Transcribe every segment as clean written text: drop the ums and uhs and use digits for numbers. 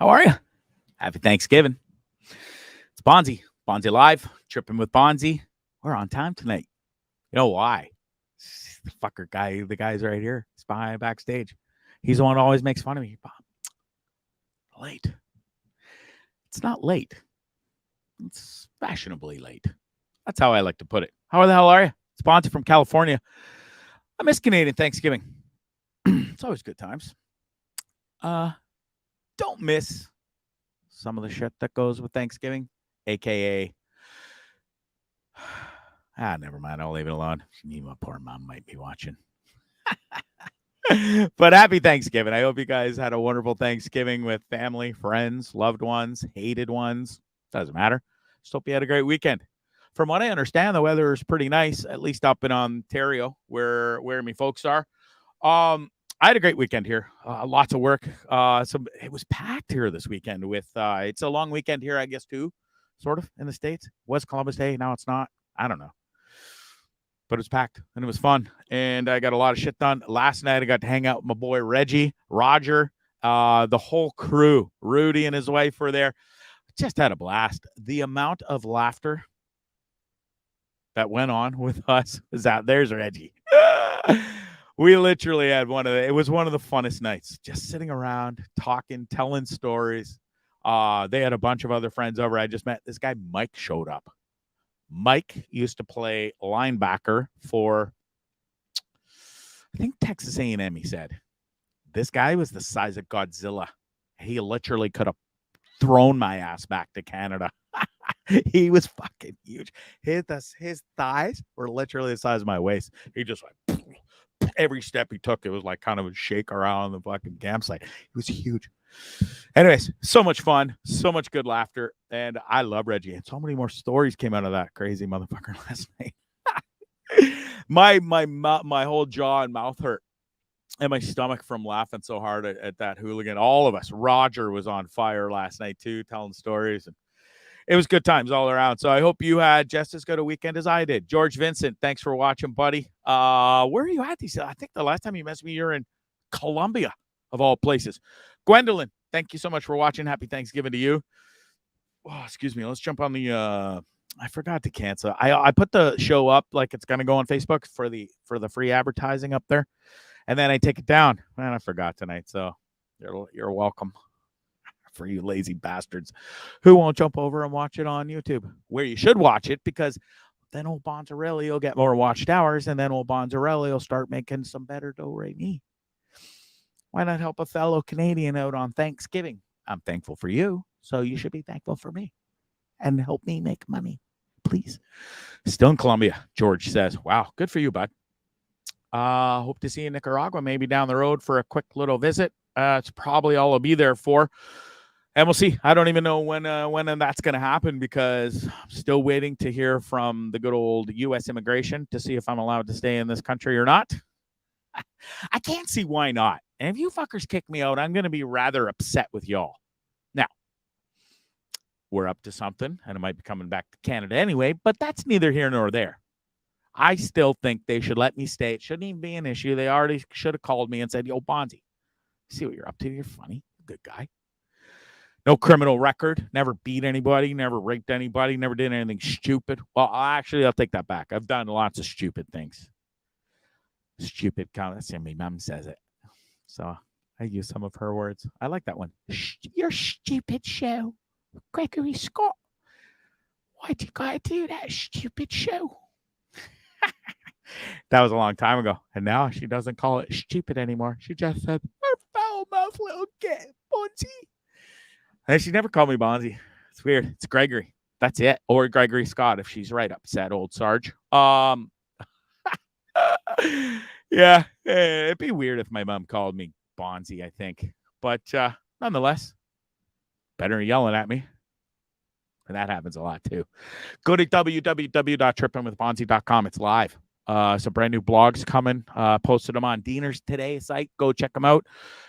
How are you? Happy Thanksgiving. It's Bondzee. Bondzee Live. Tripping with Bondzee. We're on time tonight. You know why? The fucker guy, the guy's right here. He's behind backstage. He's the one who always makes fun of me. Late. It's not late. It's fashionably late. That's how I like to put it. How the hell are you? It's Bondzee from California. I miss Canadian Thanksgiving. It's always good times. Don't miss some of the shit that goes with Thanksgiving, aka never mind. I'll leave it alone. My poor mom might be watching. But happy Thanksgiving. I hope you guys had a wonderful Thanksgiving with family, friends, loved ones, hated ones. Doesn't matter. Just hope you had a great weekend. From what I understand, the weather is pretty nice, at least up in Ontario, where me folks are. I had a great weekend here. Lots of work. It was packed here this weekend with it's a long weekend here, I guess, too, sort of, in the States. It was Columbus Day. Now it's not. I don't know. But it was packed, and it was fun. And I got a lot of shit done. Last night, I got to hang out with my boy Reggie, Roger, the whole crew. Rudy and his wife were there. Just had a blast. The amount of laughter that went on with us is out. There's Reggie. We literally had it was one of the funnest nights, just sitting around, talking, telling stories. They had a bunch of other friends over. I just met this guy, Mike, showed up. Mike used to play linebacker for, I think, Texas A&M, he said. This guy was the size of Godzilla. He literally could have thrown my ass back to Canada. He was fucking huge. His thighs were literally the size of my waist. He just like, every step he took, it was like kind of a shake around the fucking campsite. He was huge. Anyways, so much fun, so much good laughter, and I love Reggie. And so many more stories came out of that crazy motherfucker last night. my whole jaw and mouth hurt, and my stomach from laughing so hard at that hooligan. All of us. Roger was on fire last night too, telling stories, and it was good times all around. So I hope you had just as good a weekend as I did. George Vincent, thanks for watching, buddy. Where are you at? I think the last time you messaged me, you're in Colombia, of all places. Gwendolyn, thank you so much for watching. Happy Thanksgiving to you. Oh, excuse me. Let's jump on the I forgot to cancel. I put the show up like it's gonna go on Facebook for the free advertising up there. And then I take it down. Man, I forgot tonight. So you're welcome. For you lazy bastards who won't jump over and watch it on YouTube, where you should watch it, because then old Bonzarelli will get more watched hours, and then old Bonzarelli will start making some better do-re-mi. Why not help a fellow Canadian out on Thanksgiving? I'm thankful for you, so you should be thankful for me and help me make money, please. Still in Colombia, George says. Wow, good for you, bud. Hope to see you in Nicaragua, maybe down the road for a quick little visit. It's probably all I'll be there for. And we'll see. I don't even know when that's going to happen, because I'm still waiting to hear from the good old U.S. immigration to see if I'm allowed to stay in this country or not. I can't see why not. And if you fuckers kick me out, I'm going to be rather upset with y'all. Now, we're up to something, and I might be coming back to Canada anyway, but that's neither here nor there. I still think they should let me stay. It shouldn't even be an issue. They already should have called me and said, yo, Bondzee, see what you're up to. You're funny. Good guy. No criminal record, never beat anybody, never raped anybody, never did anything stupid. Well, actually, I'll take that back. I've done lots of stupid things. Stupid comments. My mom says it. So I use some of her words. I like that one. Your stupid show. Gregory Scott. Why'd you gotta do that stupid show? That was a long time ago. And now she doesn't call it stupid anymore. She just said, foul mouth little kid, Bondzee. And she never called me Bondzee. It's weird. It's Gregory. That's it. Or Gregory Scott, if she's right upset, old Sarge. Yeah, it'd be weird if my mom called me Bondzee, I think. But nonetheless, better than yelling at me. And that happens a lot, too. Go to www.trippingwithbondzee.com. It's live. Some brand new blogs coming. Posted them on Diener's Today site. Go check them out.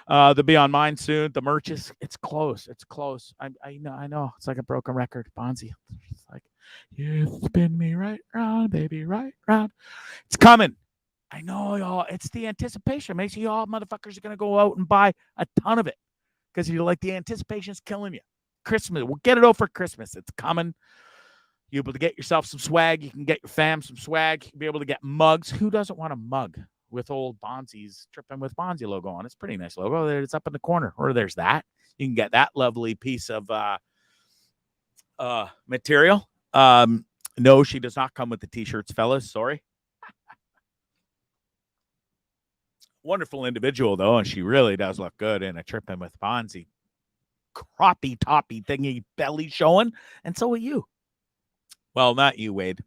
They'll be on mine soon. The merch it's close. It's close. I know. It's like a broken record. Bondzee. It's like, you spin me right round, baby, right round. It's coming. I know, y'all. It's the anticipation. Makes you all motherfuckers are gonna go out and buy a ton of it. because you're like, the anticipation's killing you. Christmas, we'll get it over for Christmas. It's coming. You're able to get yourself some swag. You can get your fam some swag. You can be able to get mugs. Who doesn't want a mug with old Bondzee's Tripping with Bondzee logo on? It's a pretty nice logo. It's up in the corner. Or there's that. You can get that lovely piece of material. No, she does not come with the t-shirts, fellas. Sorry. Wonderful individual, though, and she really does look good in a Tripping with Bondzee croppy toppy thingy belly showing, and so are you. Well, not you, Wade,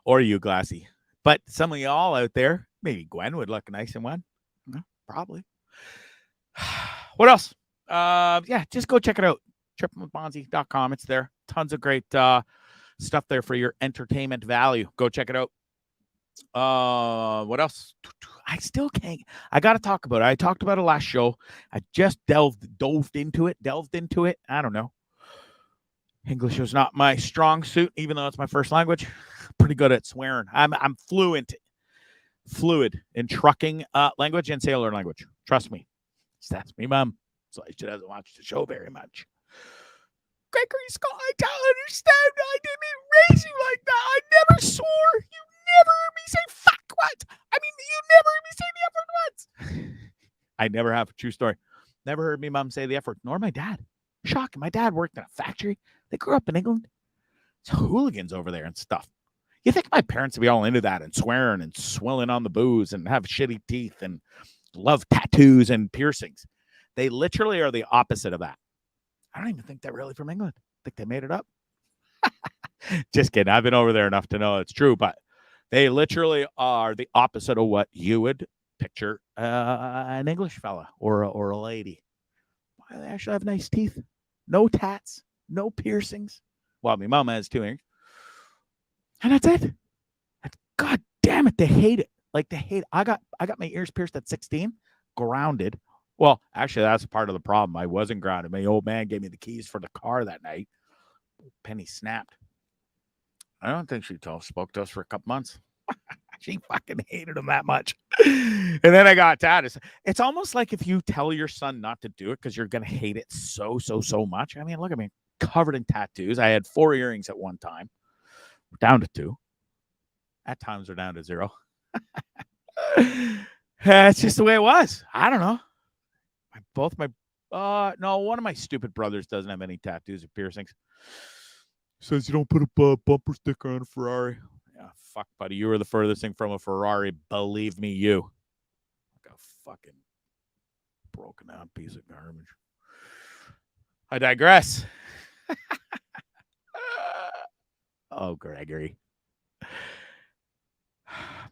or you, Glassy, but some of y'all out there, maybe Gwen would look nice in one. No, probably. What else? Yeah, just go check it out. trippingwithbondzee.com. It's there. Tons of great stuff there for your entertainment value. Go check it out. What else? I still can't. I got to talk about it. I talked about it last show. I just delved into it. I don't know. English was not my strong suit, even though it's my first language. Pretty good at swearing. I'm fluid in trucking language and sailor language. Trust me. That's me, Mom. So she doesn't watch the show very much. Gregory Scott, I don't understand. I didn't raise you like that. I never swore. You never heard me say fuck once. I mean, you never heard me say the F word once. I never have. True story. Never heard me mom say the F word, nor my dad. Shocking. My dad worked in a factory. They grew up in England. It's hooligans over there and stuff. You think my parents would be all into that and swearing and swilling on the booze and have shitty teeth and love tattoos and piercings? They literally are the opposite of that. I don't even think they're really from England. I think they made it up. Just kidding. I've been over there enough to know it's true, but they literally are the opposite of what you would picture an English fella or a lady. They actually have nice teeth. No tats. No piercings. Well, my mom has 2 earrings. And that's it. God damn it. They hate it. Like, they hate it. I got my ears pierced at 16. Grounded. Well, actually, that's part of the problem. I wasn't grounded. My old man gave me the keys for the car that night. Penny snapped. I don't think she spoke to us for a couple months. She fucking hated him that much. And then I got tattoos. It's almost like if you tell your son not to do it because you're going to hate it so much. I mean, look at me. Covered in tattoos. I had 4 earrings at one time. We're down to 2. At times we're down to 0. It's just the way it was. I don't know. No, one of my stupid brothers doesn't have any tattoos or piercings. Says you don't put a bumper sticker on a Ferrari. Yeah, fuck, buddy. You were the furthest thing from a Ferrari. Believe me, you. Like a fucking broken down piece of garbage. I digress. Oh, Gregory.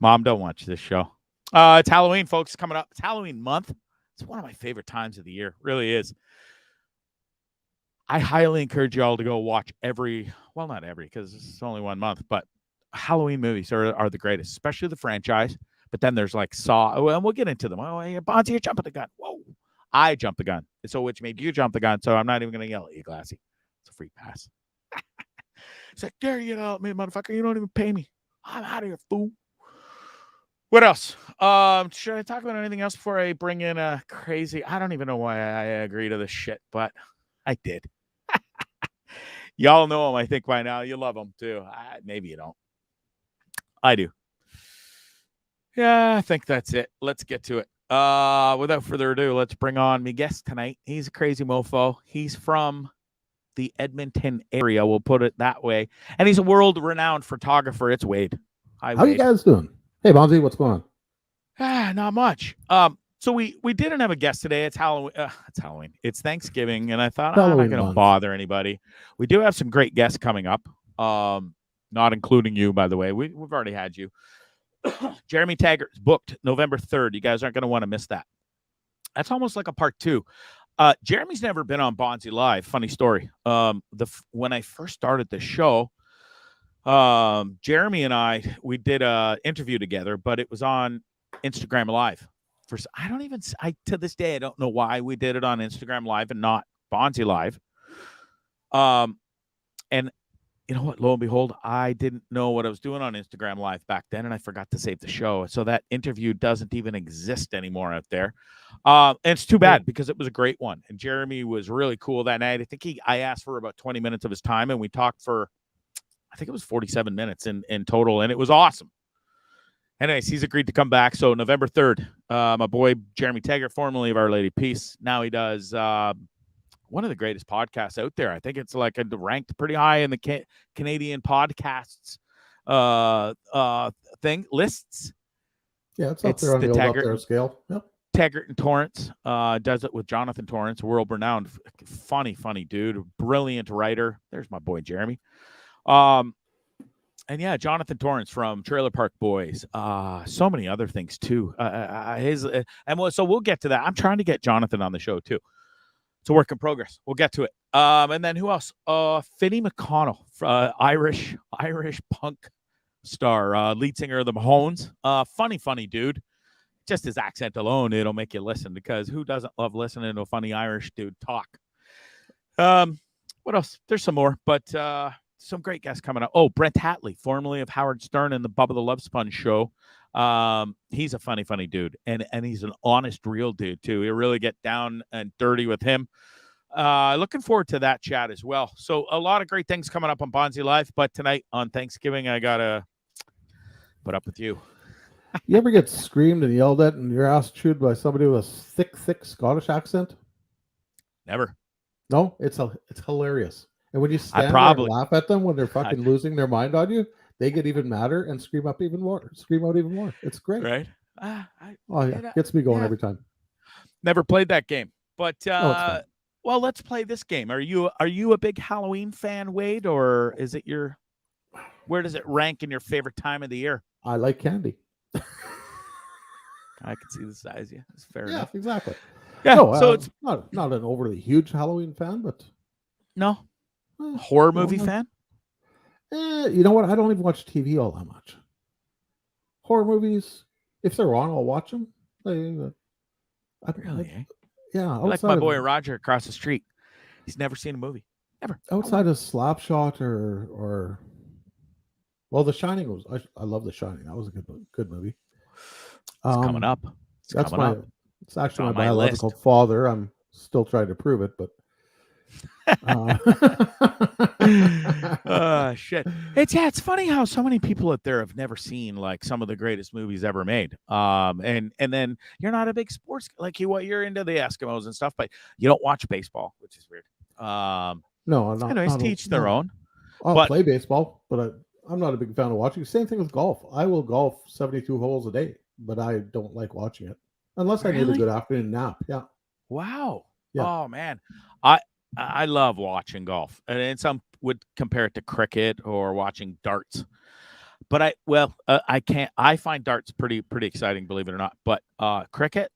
Mom, don't watch this show. It's Halloween, folks, coming up. It's Halloween month. It's one of my favorite times of the year. It really is. I highly encourage you all to go watch not every, because it's only 1 month, but Halloween movies are the greatest, especially the franchise. But then there's like Saw, and we'll get into them. Oh, yeah, Bondzee, you're jumping the gun. Whoa. I jumped the gun. So which made you jump the gun, so I'm not even going to yell at you, Glassy. It's a free pass. It's like, dare you yell at me, motherfucker. You don't even pay me. I'm out of here, fool. What else? Should I talk about anything else before I bring in a crazy? I don't even know why I agree to this shit, but I did. Y'all know him, I think, by now. You love him, too. Maybe you don't. I do. Yeah, I think that's it. Let's get to it. Without further ado, let's bring on my guest tonight. He's a crazy mofo. He's from the Edmonton area, we'll put it that way. And he's a world-renowned photographer. It's Wade. Hi, Wade. How you guys doing? Hey, Bondzee, what's going on? Not much. So we didn't have a guest today. It's Halloween. It's Halloween. It's Thanksgiving, and I thought I'm not going to bother anybody. We do have some great guests coming up. Not including you, by the way. We've already had you. Jeremy Taggart's booked November 3rd. You guys aren't going to want to miss that. That's almost like a part 2. Jeremy's never been on Bondzee Live. Funny story. When I first started the show, Jeremy and we did a interview together, but it was on Instagram Live. To this day, I don't know why we did it on Instagram Live and not Bondzee Live. And you know what? Lo and behold, I didn't know what I was doing on Instagram Live back then, and I forgot to save the show. So that interview doesn't even exist anymore out there. And it's too bad because it was a great one. And Jeremy was really cool that night. I think I asked for about 20 minutes of his time, and we talked for, I think it was 47 minutes in total, and it was awesome. Anyways, he's agreed to come back. So November 3rd, my boy Jeremy Taggart, formerly of Our Lady Peace. Now he does one of the greatest podcasts out there. I think it's like ranked pretty high in the Canadian podcasts thing lists. Yeah, it's up there on the old up there scale. Yep. Taggart and Torrance does it with Jonathan Torrance, world-renowned, funny dude, brilliant writer. There's my boy Jeremy. And yeah, Jonathan Torrance from Trailer Park Boys. So many other things too. So we'll get to that. I'm trying to get Jonathan on the show too. It's a work in progress. We'll get to it. And then who else? Finney McConnell, Irish punk star, lead singer of the Mahones. Funny dude. Just his accent alone, it'll make you listen, because who doesn't love listening to a funny Irish dude talk? What else? There's some more, but some great guests coming up. Oh, Brent Hatley, formerly of Howard Stern and the Bubba the Love Sponge show. He's a funny dude, and he's an honest, real dude too. You'll really get down and dirty with him. Looking forward to that chat as well. So a lot of great things coming up on Bondzee Live, but tonight on Thanksgiving, I gotta put up with you. You ever get screamed and yelled at and your ass chewed by somebody with a thick Scottish accent? Never. No, it's hilarious. And when you stand there and laugh at them when they're fucking losing their mind on you, they get even madder and scream out even more. It's great. Right? Gets me going every time. Never played that game. But well, let's play this game. Are you a big Halloween fan, Wade, or is it where does it rank in your favorite time of the year? I like candy. I can see the size. Yeah, it's fair enough. Yeah, exactly. Yeah, no, so it's not an overly huge Halloween fan, but no horror movie fan. You know what? I don't even watch TV all that much. Horror movies, if they're on, I'll watch them. Really? Yeah. I like my boy Roger across the street. He's never seen a movie. Never. Outside of Slapshot or well, The Shining was. I love The Shining. That was a good movie. It's coming up. It's actually my biological father. I'm still trying to prove it, but shit. It's funny how so many people out there have never seen like some of the greatest movies ever made. And then you're not a big sports you're into the Eskimos and stuff, but you don't watch baseball, which is weird. No, not. Anyways, teach their own. I'll play baseball, but I'm not a big fan of watching. Same thing with golf. I will golf 72 holes a day, but I don't like watching it unless I need a good afternoon nap. Yeah. Wow. Yeah. Oh man, I love watching golf, and some would compare it to cricket or watching darts. But I can't. I find darts pretty exciting, believe it or not. But cricket,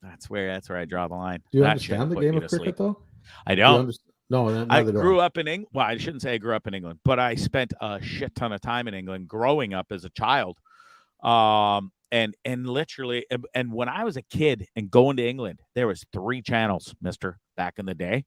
that's where I draw the line. Do you understand the game of cricket though? I don't. No, I grew up in England. Well, I shouldn't say I grew up in England, but I spent a shit ton of time in England growing up as a child. And literally, and when I was a kid and going to England, there was 3 channels, mister, back in the day.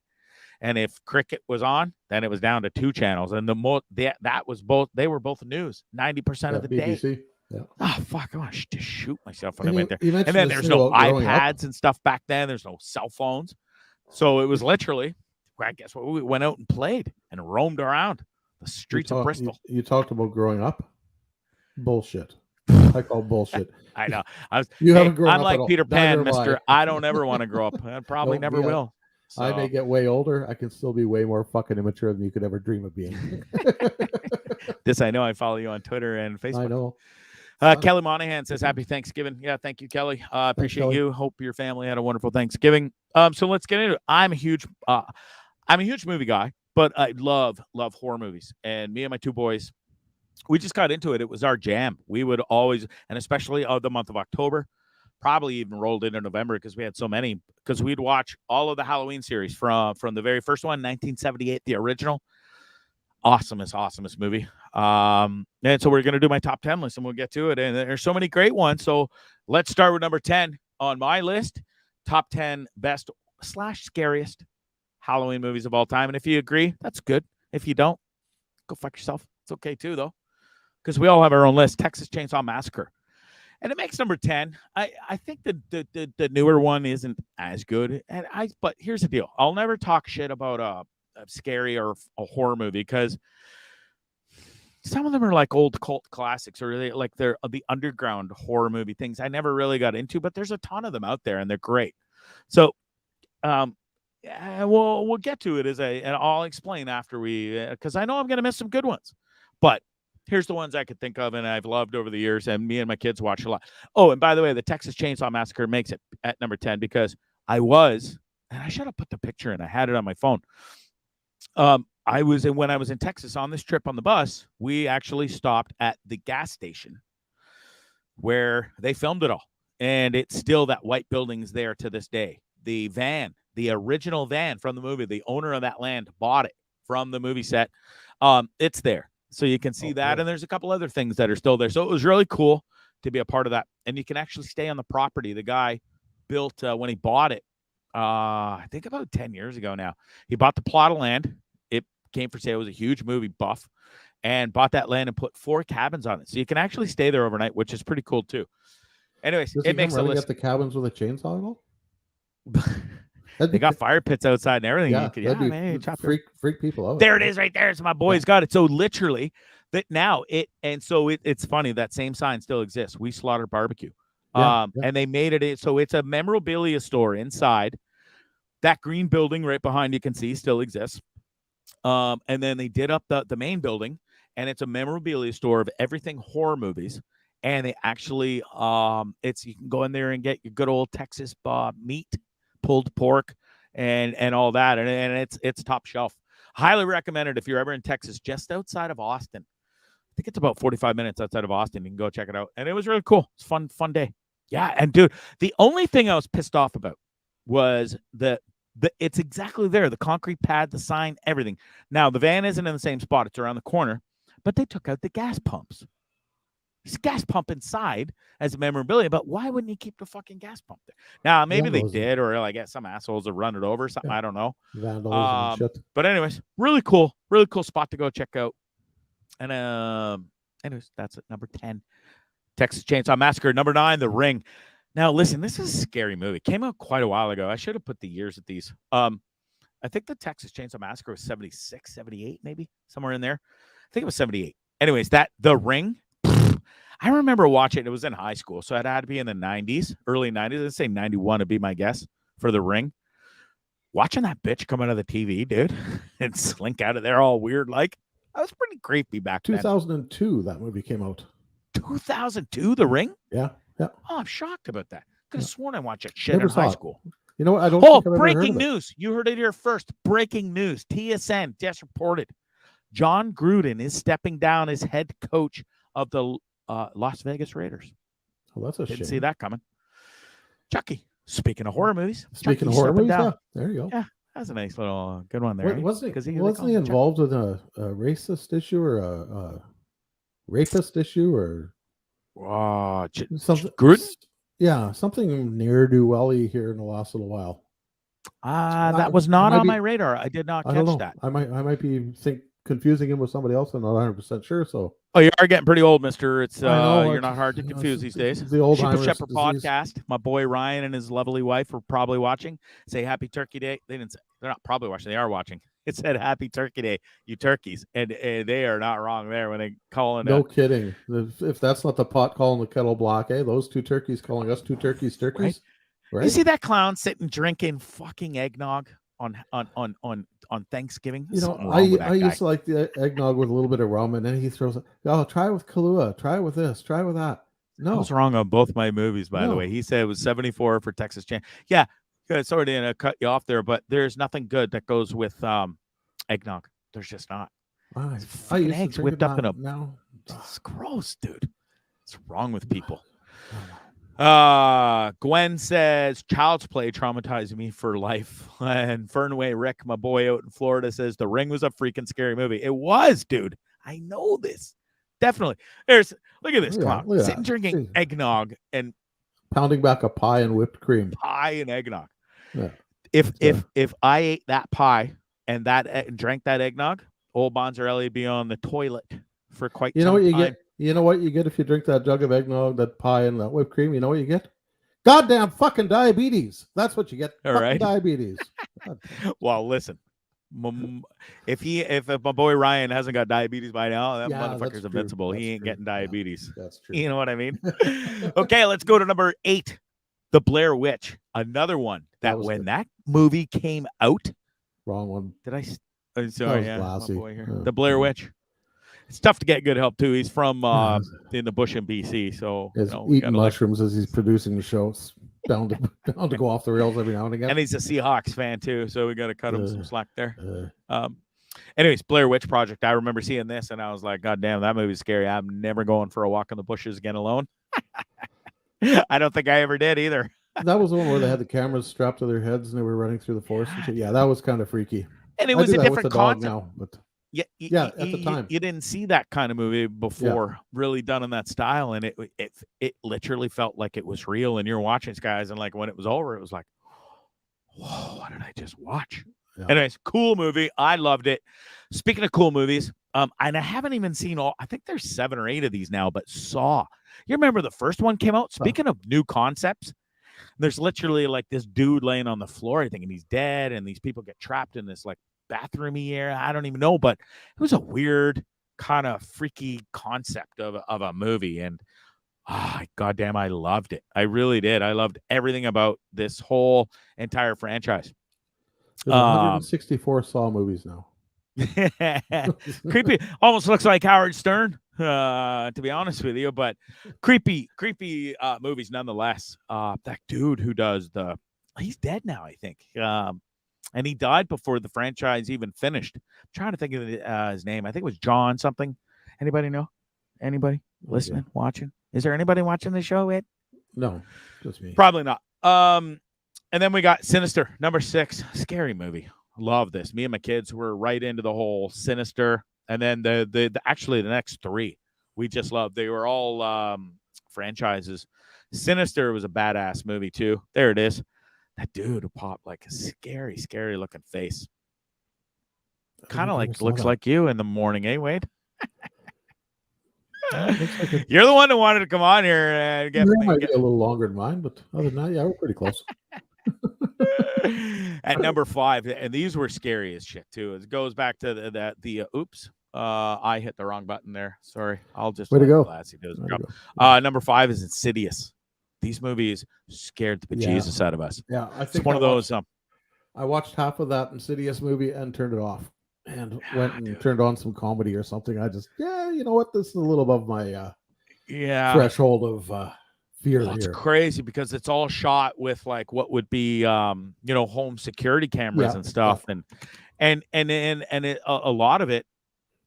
And if cricket was on, then it was down to 2 channels. And they were both news 90% of the BBC. day. Yeah. Oh, fuck. I want to just shoot myself when I went there. And then there's no iPads and stuff back then. There's no cell phones. So it was literally, I guess, we went out and played and roamed around the streets of Bristol. You talked about growing up. Bullshit. I call bullshit. I know. Haven't grown up. I'm like Peter Pan, mister. I don't ever want to grow up. I probably never will. So. I may get way older. I can still be way more fucking immature than you could ever dream of being. This I know. I follow you on Twitter and Facebook. I know. Kelly Monahan says, "Happy Thanksgiving." Yeah, thank you, Kelly. Appreciate you. Hope your family had a wonderful Thanksgiving. So let's get into it. I'm a huge movie guy, but I love horror movies. And me and my 2 boys, we just got into it. It was our jam. We would always, and especially the month of October, probably even rolled into November because we had so many. Because we'd watch all of the Halloween series from the very first one, 1978, the original. Awesomest movie. And so we're going to do my top 10 list and we'll get to it. And there's so many great ones. So let's start with number 10 on my list. Top 10 best / scariest Halloween movies of all time. And if you agree, that's good. If you don't, go fuck yourself. It's okay too, though, because we all have our own list. Texas Chainsaw Massacre. And it makes number 10. I think the newer one isn't as good. But here's the deal. I'll never talk shit about a scary or a horror movie because some of them are like old cult classics, or they're the underground horror movie things I never really got into, but there's a ton of them out there and they're great. So we'll get to it and I'll explain after because I know I'm going to miss some good ones. But here's the ones I could think of and I've loved over the years, and me and my kids watch a lot. Oh, and by the way, the Texas Chainsaw Massacre makes it at number 10 because and I should have put the picture in. I had it on my phone. When I was in Texas on this trip on the bus, we actually stopped at the gas station where they filmed it all. And it's still that white building's there to this day. The original van from the movie, the owner of that land bought it from the movie set. It's there. So you can see that. Cool. And there's a couple other things that are still there. So it was really cool to be a part of that. And you can actually stay on the property. The guy built, when he bought it, I think about 10 years ago now, he bought the plot of land. It came for sale. It was a huge movie buff, and bought that land and put 4 cabins on it. So you can actually stay there overnight, which is pretty cool too. Anyways, it makes a list. Get the cabins with a chainsaw and all? They got fire pits outside and everything. Freak people out. There it is right there. So my boys got it. So literally that now it's funny that same sign still exists. We Slaughter Barbecue. And they made it so it's a memorabilia store inside. That green building right behind you can see still exists. And then they did up the main building, and it's a memorabilia store of everything horror movies. And they actually you can go in there and get your good old Texas meat, pulled pork, and all that, and it's top shelf. Highly recommended if you're ever in Texas, just outside of Austin. I think it's about 45 minutes outside of Austin. You can go check it out, and it was really cool. It's fun day. Yeah, and dude, the only thing I was pissed off about was it's exactly there, the concrete pad, the sign, everything. Now the van isn't in the same spot; it's around the corner, but they took out the gas pumps. There's a gas pump inside as a memorabilia, but why wouldn't he keep the fucking gas pump there? Now, maybe they did, or I guess some assholes have run it over or something. Yeah. I don't know. Vandals and shit. But anyways, really cool spot to go check out. And anyways, that's at number 10. Texas Chainsaw Massacre. Number 9, The Ring. Now, listen, this is a scary movie. It came out quite a while ago. I should have put the years at these. I think the Texas Chainsaw Massacre was 76, 78, maybe, somewhere in there. I think it was 78. Anyways, The Ring. I remember watching it. It was in high school, so it had to be in the 90s, early 90s. I'd say 91 would be my guess for The Ring. Watching that bitch come out of the TV, dude, and slink out of there all weird like. That was pretty creepy back then. 2002, that movie came out. 2002, The Ring? Yeah. Oh, I'm shocked about that. Could have sworn I watched that shit in high school. You know what? I don't think I've ever breaking heard of news. You heard it here first. Breaking news. TSN just reported. John Gruden is stepping down as head coach of the Las Vegas Raiders. Oh, that's a shame. Didn't see that coming. Chucky. Speaking of horror movies. Speaking of horror movies, there you go. Yeah, that's a nice little good one there. Wasn't he involved with a racist issue or a rapist issue or something? Gruden? Yeah, something ne'er-do-welly here in the last little while. That was not on my radar. I did not catch that. I might be confusing him with somebody else. I'm not 100% sure. So, you are getting pretty old, mister. It's you're not hard to confuse these days. The old Shepherd podcast. My boy Ryan and his lovely wife are probably watching. Say Happy Turkey Day. They didn't say, they're not probably watching. They are watching. It said Happy Turkey Day, you turkeys, and they are not wrong there when they call it. No kidding. If that's not the pot calling the kettle black, those two turkeys calling us two turkeys. Right? You see that clown sitting drinking fucking eggnog on Thanksgiving? You know, I used to like the eggnog with a little bit of rum, and then he throws it. Oh, try it with Kahlua. Try it with this. Try it with that. No, I was wrong on both my movies, by the way. He said it was 74 for Texas Chain. Yeah, sorry to cut you off there, but there's nothing good that goes with eggnog. There's just not. Fucking eggs whipped up in a. No, it's gross, dude. What's wrong with people? Gwen says Child's Play traumatized me for life. And Fernway Rick, my boy out in Florida, says The Ring was a freaking scary movie. It was, dude. I know this. Definitely. Look at this clown sitting drinking eggnog and pounding back a pie and whipped cream. Pie and eggnog. Yeah. If I ate that pie and drank that eggnog, old Bondzarelli be on the toilet for quite You know some what you time. get? You know what you get if you drink that jug of eggnog, that pie, and that whipped cream? You know what you get? Goddamn fucking diabetes. That's what you get. All Fucking right. diabetes. Well, listen. If my boy Ryan hasn't got diabetes by now, that motherfucker's invincible. He ain't getting diabetes. Yeah, that's true. You know what I mean? Okay, let's go to number 8, The Blair Witch. Another one that when good. that movie came out, Wrong one. did I? Oh, sorry, yeah, my Glassy. boy here. The Blair Witch. It's tough to get good help too. He's from in the bush in BC, so he's eating mushrooms as he's producing the show. It's bound to go off the rails every now and again. And he's a Seahawks fan too, so we got to cut him some slack there. Anyways, Blair Witch Project. I remember seeing this, and I was like, "God damn, that movie's scary. I'm never going for a walk in the bushes again alone." I don't think I ever did either. That was the one where they had the cameras strapped to their heads and they were running through the forest and shit. Yeah, that was kind of freaky. And it was a different concept now, but yeah, at the time you didn't see that kind of movie before, really done in that style, and it literally felt like it was real. And you're watching these guys, and like when it was over, it was like, whoa, what did I just watch? Yeah. Anyways, cool movie. I loved it. Speaking of cool movies, and I haven't even seen all. I think there's 7 or 8 of these now. But Saw, you remember the first one came out? Speaking of new concepts, there's literally like this dude laying on the floor, thinking he's dead, and these people get trapped in this like bathroomy area. I don't even know, but it was a weird kind of freaky concept of a movie, and goddamn, I loved it. I really did. I loved everything about this whole entire franchise. There's 164 Saw movies now. Creepy. Almost looks like Howard Stern, to be honest with you, but creepy movies nonetheless. That dude who does he's dead now, I think. And he died before the franchise even finished. I'm trying to think of his name. I think it was John something. Anybody know? Anybody listening, watching? Is there anybody watching the show, Ed? No, just me. Probably not. And then we got Sinister, number 6. Scary movie. Love this. Me and my kids were right into the whole Sinister. And then the actually the next 3 we just loved. They were all franchises. Sinister was a badass movie too. There it is. That dude who popped like a scary, scary looking face. Kind of like looks like you in the morning, eh, Wade? You're the one who wanted to come on here and get might be a little longer than mine, but other than that, yeah, we're pretty close. At number 5, and these were scary as shit too. It goes back to the oops. I hit the wrong button there. Sorry. I'll just way to go. Number 5 is Insidious. These movies scared the bejesus out of us. Yeah, I think it's one of those. I watched half of that Insidious movie and turned it off, and went and turned on some comedy or something. I just, you know what? This is a little above my threshold of fear. It's crazy because it's all shot with like what would be home security cameras and stuff, and a lot of it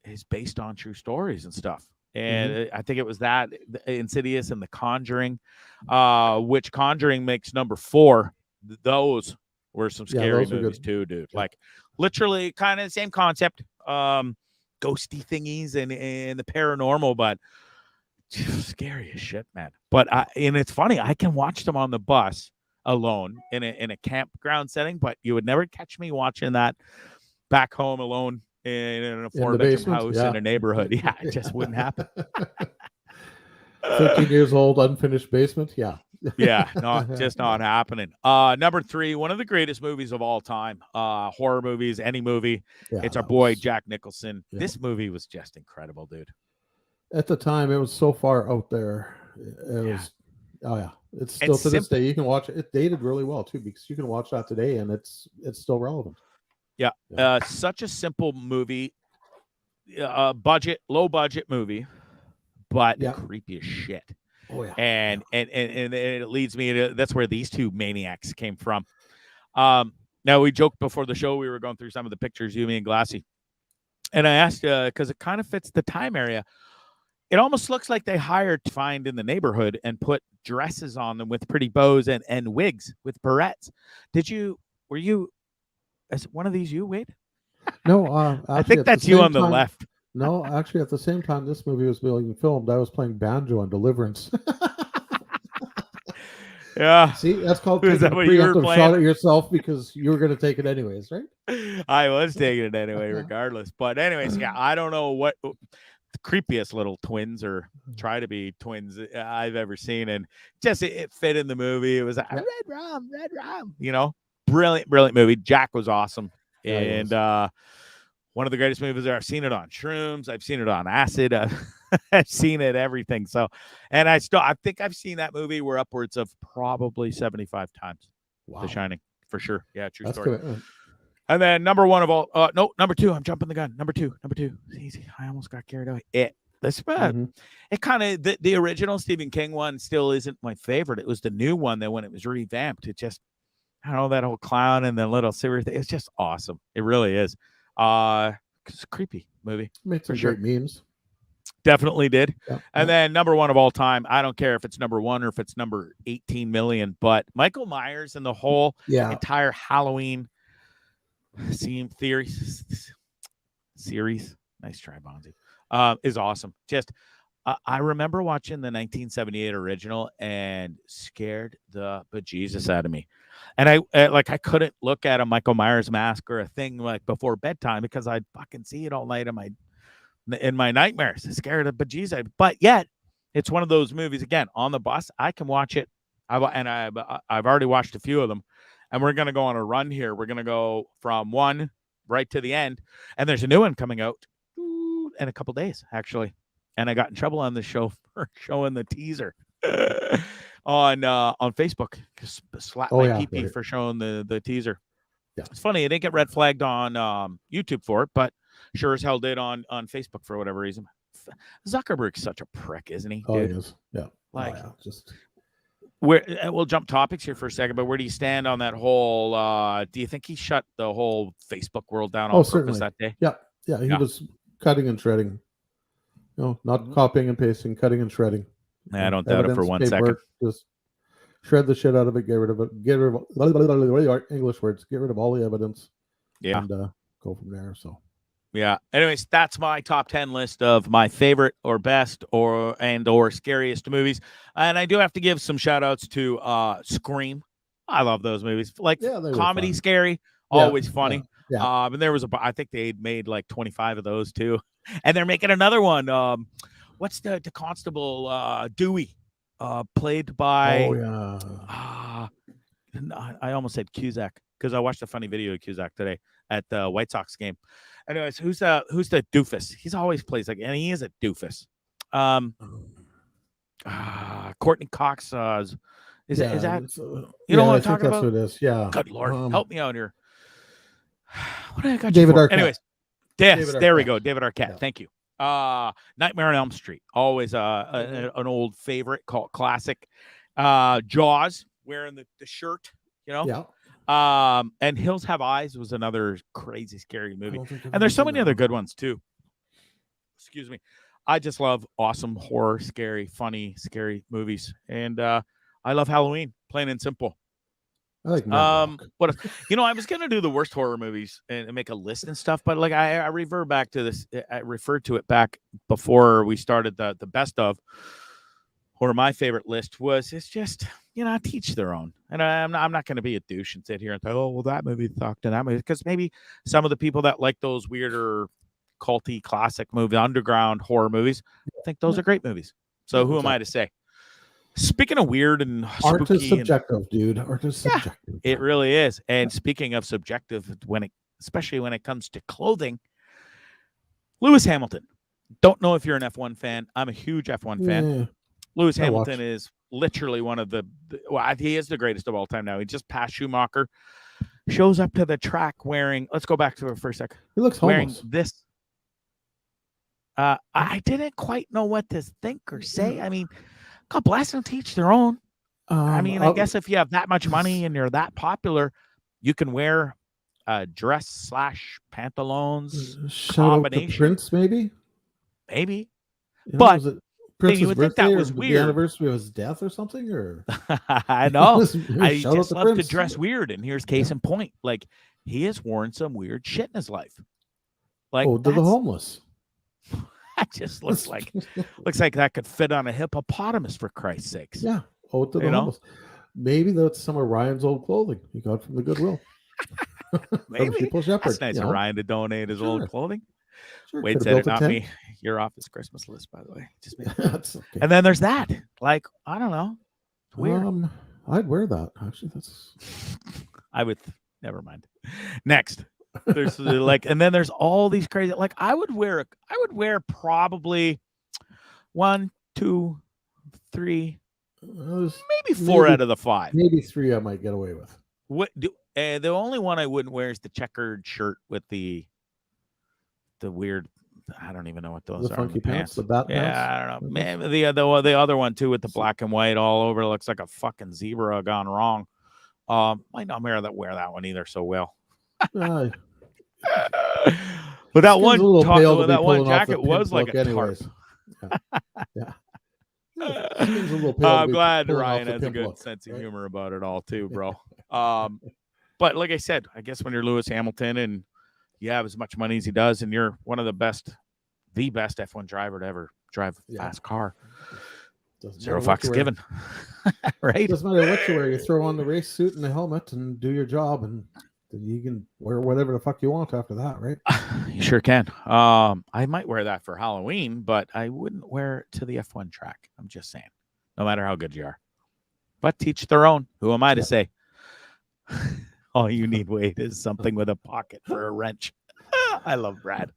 is based on true stories and stuff. And I think it was that Insidious and The Conjuring, which Conjuring makes number 4. Those were some scary movies too, dude. Yeah. Like literally kind of the same concept, ghosty thingies and the paranormal, but scary as shit, man. But and it's funny, I can watch them on the bus alone in a campground setting, but you would never catch me watching that back home alone in a 4-bedroom house in a neighborhood. Yeah, it just wouldn't happen. 13 years old, unfinished basement. Yeah. Yeah, not happening. Number 3, one of the greatest movies of all time. Horror movies, any movie. Yeah, it's our boy Jack Nicholson. Yeah. This movie was just incredible, dude. At the time, it was so far out there. It was, it's still to this day. You can watch it. It dated really well too, because you can watch that today and it's still relevant. Yeah. Such a simple movie, low budget movie, but creepy as shit. Oh yeah. And it leads me to, that's where these 2 maniacs came from. Now we joked before the show, we were going through some of the pictures, you, me, and Glassy, and I asked because it kind of fits the time area. It almost looks like they hired to find in the neighborhood and put dresses on them with pretty bows and wigs with barrettes. Were you? Is one of these you, Wade? No, I think that's you on the left. No, actually, at the same time this movie was being filmed, I was playing banjo on Deliverance. Yeah. See, that's called Is taking that a what you were preemptive shot playing? at yourself because you were going to take it anyways, right? I was taking it anyway, regardless. But anyways, yeah, I don't know what the creepiest little twins or try to be twins I've ever seen, and just it fit in the movie. It was red rum, you know, brilliant movie. Jack was awesome, Yeah, and one of the greatest movies I've seen it on shrooms. I've seen it on acid. I've seen it everything. So, and I think I've seen that movie where upwards of probably 75 times. Wow. The Shining, for sure. Yeah, true story. Cool. And then number one of all, number two. I'm jumping the gun. Number two. Easy. I almost got carried away. It kind of the original Stephen King one still isn't my favorite. It was the new one that when it was revamped, it just, I don't know, that whole clown and the little silver thing. It's just awesome. It really is. It's a creepy movie. Made some great memes. Definitely did. Yeah, and then number one of all time, I don't care if it's number one or if it's number 18 million, but Michael Myers and the whole entire Halloween series, nice try, Bondzee, is awesome. Just, I remember watching the 1978 original and scared the bejesus out of me. And I couldn't look at a Michael Myers mask or a thing like before bedtime because I'd fucking see it all night in my nightmares. It scared the bejesus. But yet, it's one of those movies, again, on the bus, I can watch it. I've already watched a few of them. And we're going to go on a run here. We're going to go from one right to the end. And there's a new one coming out in a couple days, actually. And I got in trouble on the show for showing the teaser on Facebook. Slapped my pee-pee for showing the teaser. Yeah. It's funny. I didn't get red flagged on YouTube for it, but sure as hell did on Facebook for whatever reason. Zuckerberg's such a prick, isn't he? Oh, he is. Yeah. Just... We'll jump topics here for a second, but where do you stand on that whole? Do you think he shut the whole Facebook world down on purpose that day? Yeah, he was cutting and shredding. No, not copying and pasting, cutting and shredding. I don't doubt it for 1 second. Just shred the shit out of it, get rid of English words, get rid of all the evidence, and go from there. So. Yeah. Anyways, that's my top 10 list of my favorite or best or scariest movies. And I do have to give some shout outs to Scream. I love those movies. Like comedy, scary, always funny. Yeah. And there was I think they made like 25 of those too. And they're making another one. What's the constable Dewey? Played by I almost said Cusack because I watched a funny video of Cusack today at the White Sox game. Anyways, who's the doofus? He's always plays like, and he is a doofus. Courtney Cox. Is that you know what I'm talking about? That's what it is. Yeah. Good Lord, help me out here. What did I got? David Arquette. Anyways, there we go. David Arquette. Yeah. Thank you. Nightmare on Elm Street. Always an old favorite, called classic. Jaws, wearing the shirt. You know. Yeah. And Hills Have Eyes was another crazy, scary movie. And there's so many other good ones too. Excuse me. I just love awesome horror, scary, funny, scary movies. And I love Halloween, plain and simple. I like what I was gonna do the worst horror movies and make a list and stuff, but like I revert back to this. I referred to it back before we started the best of. Or my favorite list was, it's just, teach their own. And I'm not going to be a douche and sit here and say, oh, well, that movie sucked and that movie. Because maybe some of the people that like those weirder, culty, classic movie, underground horror movies, think those are great movies. So who am I to say? Speaking of weird and spooky. Art is subjective, dude. Art is subjective. It really is. And speaking of subjective, especially when it comes to clothing, Lewis Hamilton. Don't know if you're an F1 fan. I'm a huge F1 fan. Lewis Hamilton is literally one of he is the greatest of all time now. He just passed Schumacher. Shows up to the track wearing, let's go back to it for a second. He looks homeless. Wearing this. I didn't quite know what to think or say. I mean, God bless them, teach their own. I guess if you have that much money and you're that popular, you can wear dress / pantaloons combination. Prince, maybe. Maybe. But Prince's birthday think that was weird. The anniversary of his death or something, or I know. I just love to dress weird, and here's case in point. Like, he has worn some weird shit in his life. Like, to the homeless. That just looks like that could fit on a hippopotamus, for Christ's sakes. Yeah. To the homeless. Maybe that's some of Ryan's old clothing he got from the Goodwill. Maybe. People Shepherd. That's nice of Ryan to donate his old clothing. Sure. Wade said it, not me. You're off this Christmas list, by the way. Just me. That's okay. And then there's that. Like, I don't know. It's weird. I'd wear that. Actually, that's. I would. Never mind. Next, there's like, and then there's all these crazy. Like, I would wear probably 1, 2, 3, maybe 4 out of the 5. Maybe 3 I might get away with. The only one I wouldn't wear is the checkered shirt with the weird. I don't even know what those are. Funky pants, the bat pants. I don't know. Man, the other one too with the black and white all over looks like a fucking zebra gone wrong. Might not wear that one either so well. But that one jacket was like a tarp. Yeah. I'm glad Ryan has a good sense of humor about it all too, bro. But like I said, I guess when you're Lewis Hamilton and you have as much money as he does, and you're one of the best F1 driver to ever drive a fast car, zero fucks given. Right? Doesn't matter what you wear. You throw on the race suit and the helmet and do your job, and you can wear whatever the fuck you want after that, right? You sure can. I might wear that for Halloween, but I wouldn't wear it to the F1 track. I'm just saying, no matter how good you are. But teach their own. Who am I to say? All you need, Wade, is something with a pocket for a wrench. I love Brad.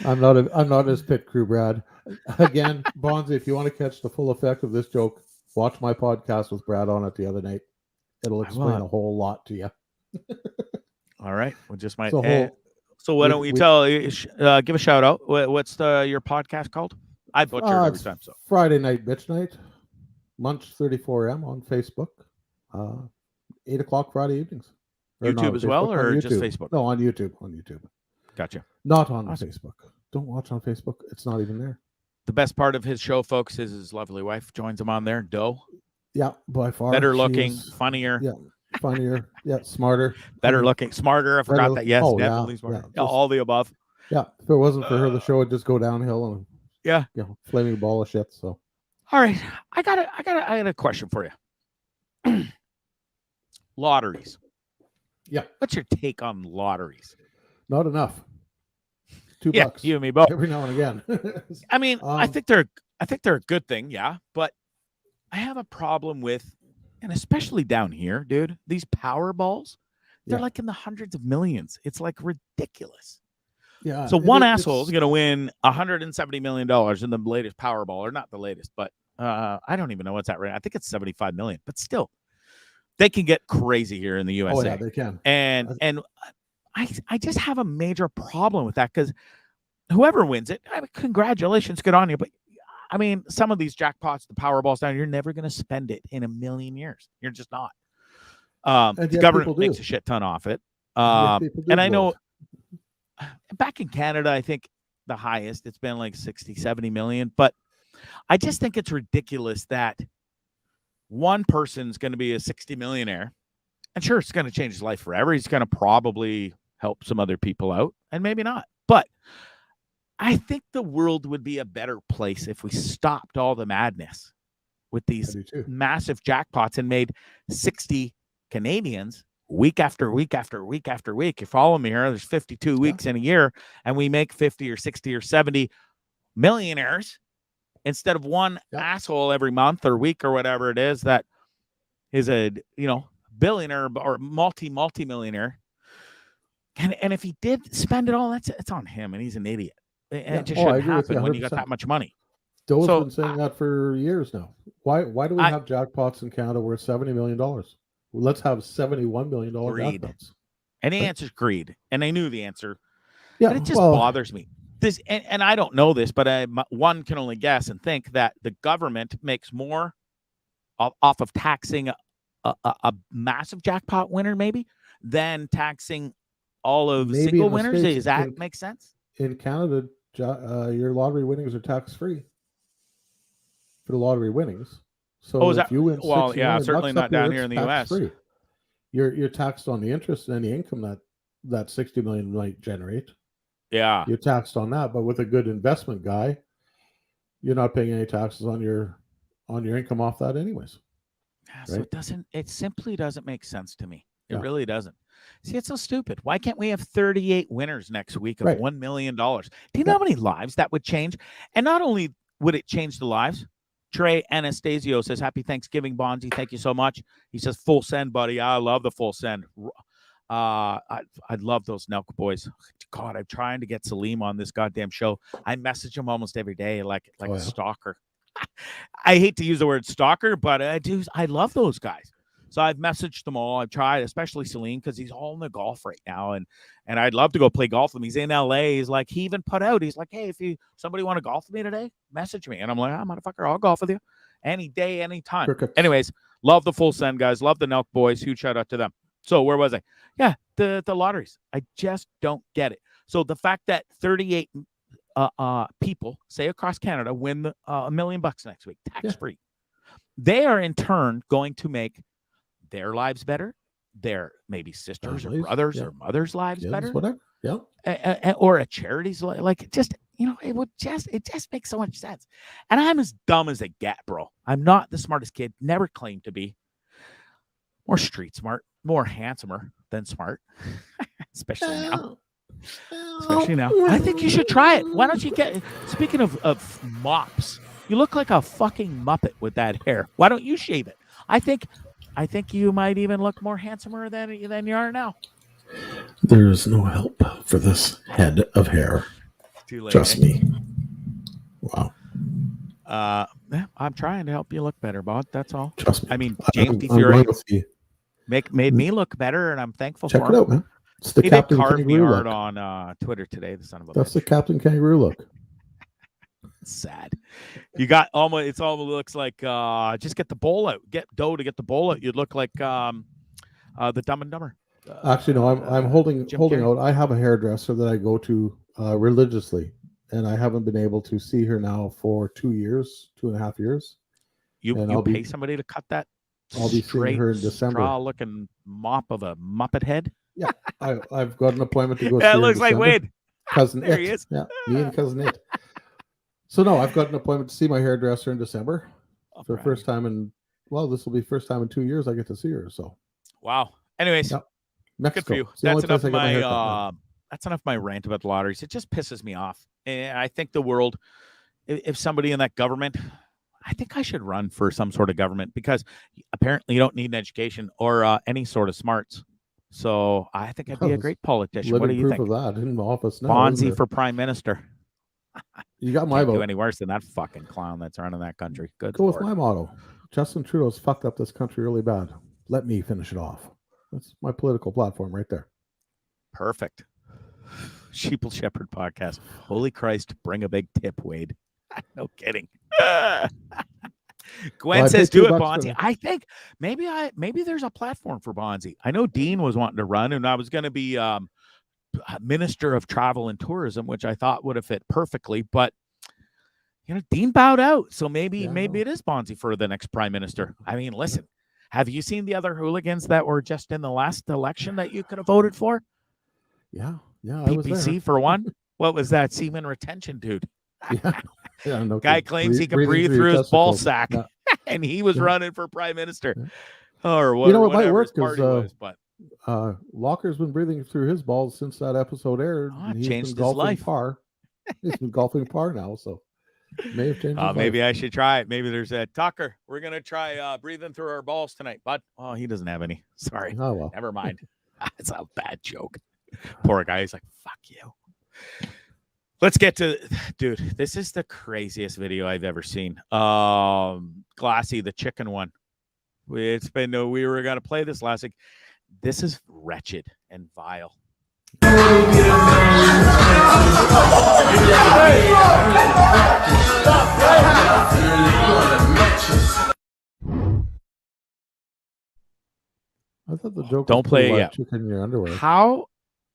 I'm not his pit crew, Brad. Again, Bondzee, if you want to catch the full effect of this joke, watch my podcast with Brad on it the other night. It'll explain a whole lot to you. All right. We just might. So why don't we give a shout out? What's your podcast called? I butcher it every time. So Friday Night Bitch Night, lunch 34M on Facebook, 8:00 Friday evenings. YouTube as well, or just Facebook? No, on YouTube. On YouTube. Gotcha. Not on Facebook. Don't watch on Facebook. It's not even there. The best part of his show, folks, is his lovely wife joins him on there. Doe. Yeah, by far. Better looking, funnier. Yeah, funnier. Yeah, smarter. Better looking, smarter. I forgot that. Yes, definitely smarter. Yeah, all the above. Yeah, if it wasn't for her, the show would just go downhill and flaming ball of shit. So, all right, I got a question for you. Lotteries. Yeah. What's your take on lotteries? Not enough. $2. You and me both. Every now and again. I mean, I think they're a good thing, yeah. But I have a problem with, and especially down here, dude, these Powerballs, they're like in the hundreds of millions. It's like ridiculous. Yeah. So one asshole is going to win $170 million in the latest Powerball, or not the latest, but I don't even know what's that right. I think it's 75 million, but still. They can get crazy here in the USA. Oh, yeah, they can. And I just have a major problem with that, because whoever wins it, congratulations, good on you. But I mean, some of these jackpots, the Powerballs down, you're never going to spend it in a million years. You're just not. The government makes a shit ton off it. And I know back in Canada, I think the highest, it's been like 60, 70 million. But I just think it's ridiculous that one person's going to be a 60 millionaire, and sure, it's going to change his life forever. He's going to probably help some other people out, and maybe not. But I think the world would be a better place if we stopped all the madness with these massive jackpots and made 60 Canadians week after week after week after week. You follow me here? There's 52 weeks in a year, and we make 50 or 60 or 70 millionaires instead of one asshole every month or week or whatever it is that is a billionaire or multi-millionaire. And if he did spend it all, it's on him, and he's an idiot. And it just shouldn't happen when you got that much money. Doe's been saying that for years now. Why do we have jackpots in Canada worth $70 million? Let's have $71 million jackpots. And the answer is greed. And I knew the answer. Yeah, but it just bothers me. This and I don't know this, but one can only guess and think that the government makes more off of taxing a massive jackpot winner, maybe, than taxing all of single winners. Does that make sense? In Canada, your lottery winnings are tax-free for the lottery winnings. So if you win, certainly not down here in the U.S. You're taxed on the interest and the income that 60 million might generate. Yeah, you're taxed on that, but with a good investment guy, you're not paying any taxes on your income off that, anyways. So it simply doesn't make sense to me. It really doesn't. See, it's so stupid. Why can't we have 38 winners next week of $1 million? Do you know how many lives that would change? And not only would it change the lives, Trey Anastasio says, Happy Thanksgiving, Bondzee. Thank you so much. He says, full send, buddy. I love the full send. I love those Nelk boys. God, I'm trying to get Salim on this goddamn show. I message him almost every day like a stalker. I hate to use the word stalker, but I love those guys. So I've messaged them all. I've tried, especially Salim, because he's all in the golf right now. And I'd love to go play golf with him. He's in LA. He's like, he even put out, he's like, hey, if somebody want to golf with me today, message me. And I'm like, motherfucker, I'll golf with you any day, anytime. Crickets. Anyways, love the full send, guys. Love the Nelk boys. Huge shout out to them. So where was I? Yeah, the lotteries. I just don't get it. So the fact that 38 people, say across Canada, win $1 million next week, tax-free. They are in turn going to make their lives better, their maybe sisters or brothers or mothers' lives better, whatever. Or a charity's like just it just makes so much sense. And I'm as dumb as they get, bro. I'm not the smartest kid. Never claimed to be. More street smart, more handsomer than smart, especially now. I think you should try it. Why don't you get? Speaking of mops, you look like a fucking Muppet with that hair. Why don't you shave it? I think you might even look more handsomer than you are now. There is no help for this head of hair. Too late. Trust me. Wow. I'm trying to help you look better, Bob. That's all. Trust me. I mean, James D. Fury made me look better, and I'm thankful for it. Check it out, man. It's the he Captain did carve Kangaroo me hard look. On Twitter today. The son of a That's bitch. the Captain Kangaroo look. Sad. You got almost. It's almost looks like just get the bowl out. Get dough to get the bowl out. You'd look like the Dumb and Dumber. Actually, no. I'm holding out. I have a hairdresser that I go to religiously, and I haven't been able to see her now for 2.5 years. You pay somebody to cut that? I'll be seeing her in December. Straw-looking mop of a Muppet head. Yeah, I've got an appointment to go. That looks like Wade. Cousin there It. He is. Yeah, me and Cousin It. So no, I've got an appointment to see my hairdresser in December for the first time in. Well, this will be first time in 2 years I get to see her. So. Wow. Anyways, Mexico. Good for you. That's enough of my. That's enough of my rant about the lotteries. It just pisses me off, and I think the world. If somebody in that government. I think I should run for some sort of government because apparently you don't need an education or any sort of smarts. So I think I'd be a great politician. What do you think? Of that in the office now, Bondzee for prime minister. You got my vote. Do any worse than that fucking clown that's running that country? Good. Go with my motto. Justin Trudeau's fucked up this country really bad. Let me finish it off. That's my political platform right there. Perfect. Sheeple Shepherd podcast. Holy Christ, bring a big tip, Wade. No kidding. Gwen says, "Do it, Bondzee." I think maybe there's a platform for Bondzee. I know Dean was wanting to run, and I was going to be Minister of Travel and Tourism, which I thought would have fit perfectly. But Dean bowed out, so maybe it is Bondzee for the next prime minister. I mean, listen, have you seen the other hooligans that were just in the last election that you could have voted for? Yeah, PPC I was there. For one. What was that semen retention dude? Yeah, no guy claims he can breathe through his ball sack, and he was running for prime minister. Yeah. Or what? It might work because but Locker's been breathing through his balls since that episode aired. He's changed his life. He's been golfing par now, so may have changed. Maybe I should try it. Maybe there's a Tucker. We're gonna try breathing through our balls tonight, but he doesn't have any. Sorry. Oh well. Never mind. It's a bad joke. Poor guy. He's like, fuck you. Let's get to, dude, this is the craziest video I've ever seen. Glassy, the chicken one. We were going to play this last week. This is wretched and vile. I thought the joke Don't play it yet. Chicken in your underwear.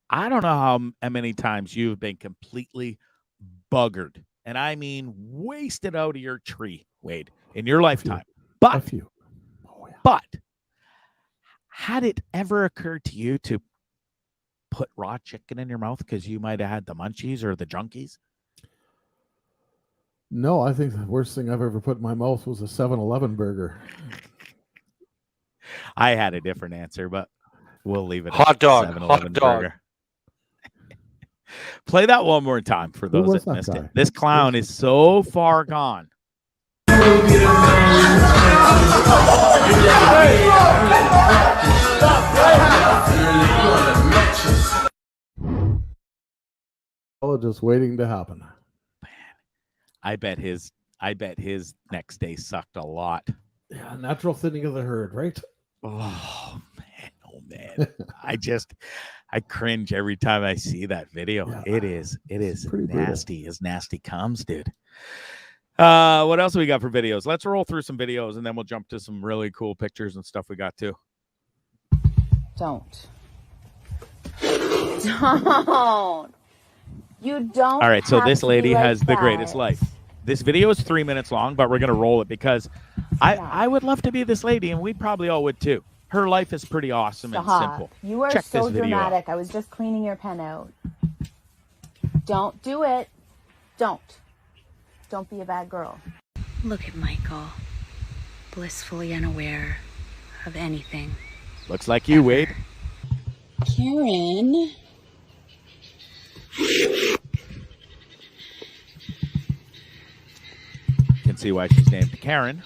I don't know how many times you've been completely buggered, and I mean wasted out of your tree, Wade, in your lifetime. But had it ever occurred to you to put raw chicken in your mouth because you might have had the munchies or the junkies? No, I think the worst thing I've ever put in my mouth was a 7-Eleven burger. I had a different answer, but we'll leave it. Hot dog. 7-Eleven Hot dog. burger. Play that one more time for those that missed it. This clown is so far gone. Oh, just waiting to happen. Man, I bet his next day sucked a lot. Yeah, natural thinning of the herd, right? Oh man. I cringe every time I see that video. Yeah, it is nasty brutal. As nasty comes, dude. What else do we got for videos? Let's roll through some videos and then we'll jump to some really cool pictures and stuff we got too. Don't. You don't. All right, so this lady has the greatest life. This video is 3 minutes long, but we're gonna roll it because I would love to be this lady, and we probably all would too. Her life is pretty awesome and simple. You are so dramatic. I was just cleaning your pen out. Don't do it. Don't be a bad girl. Look at Michael, blissfully unaware of anything. Looks like you, Wade. Karen. You can see why she's named Karen.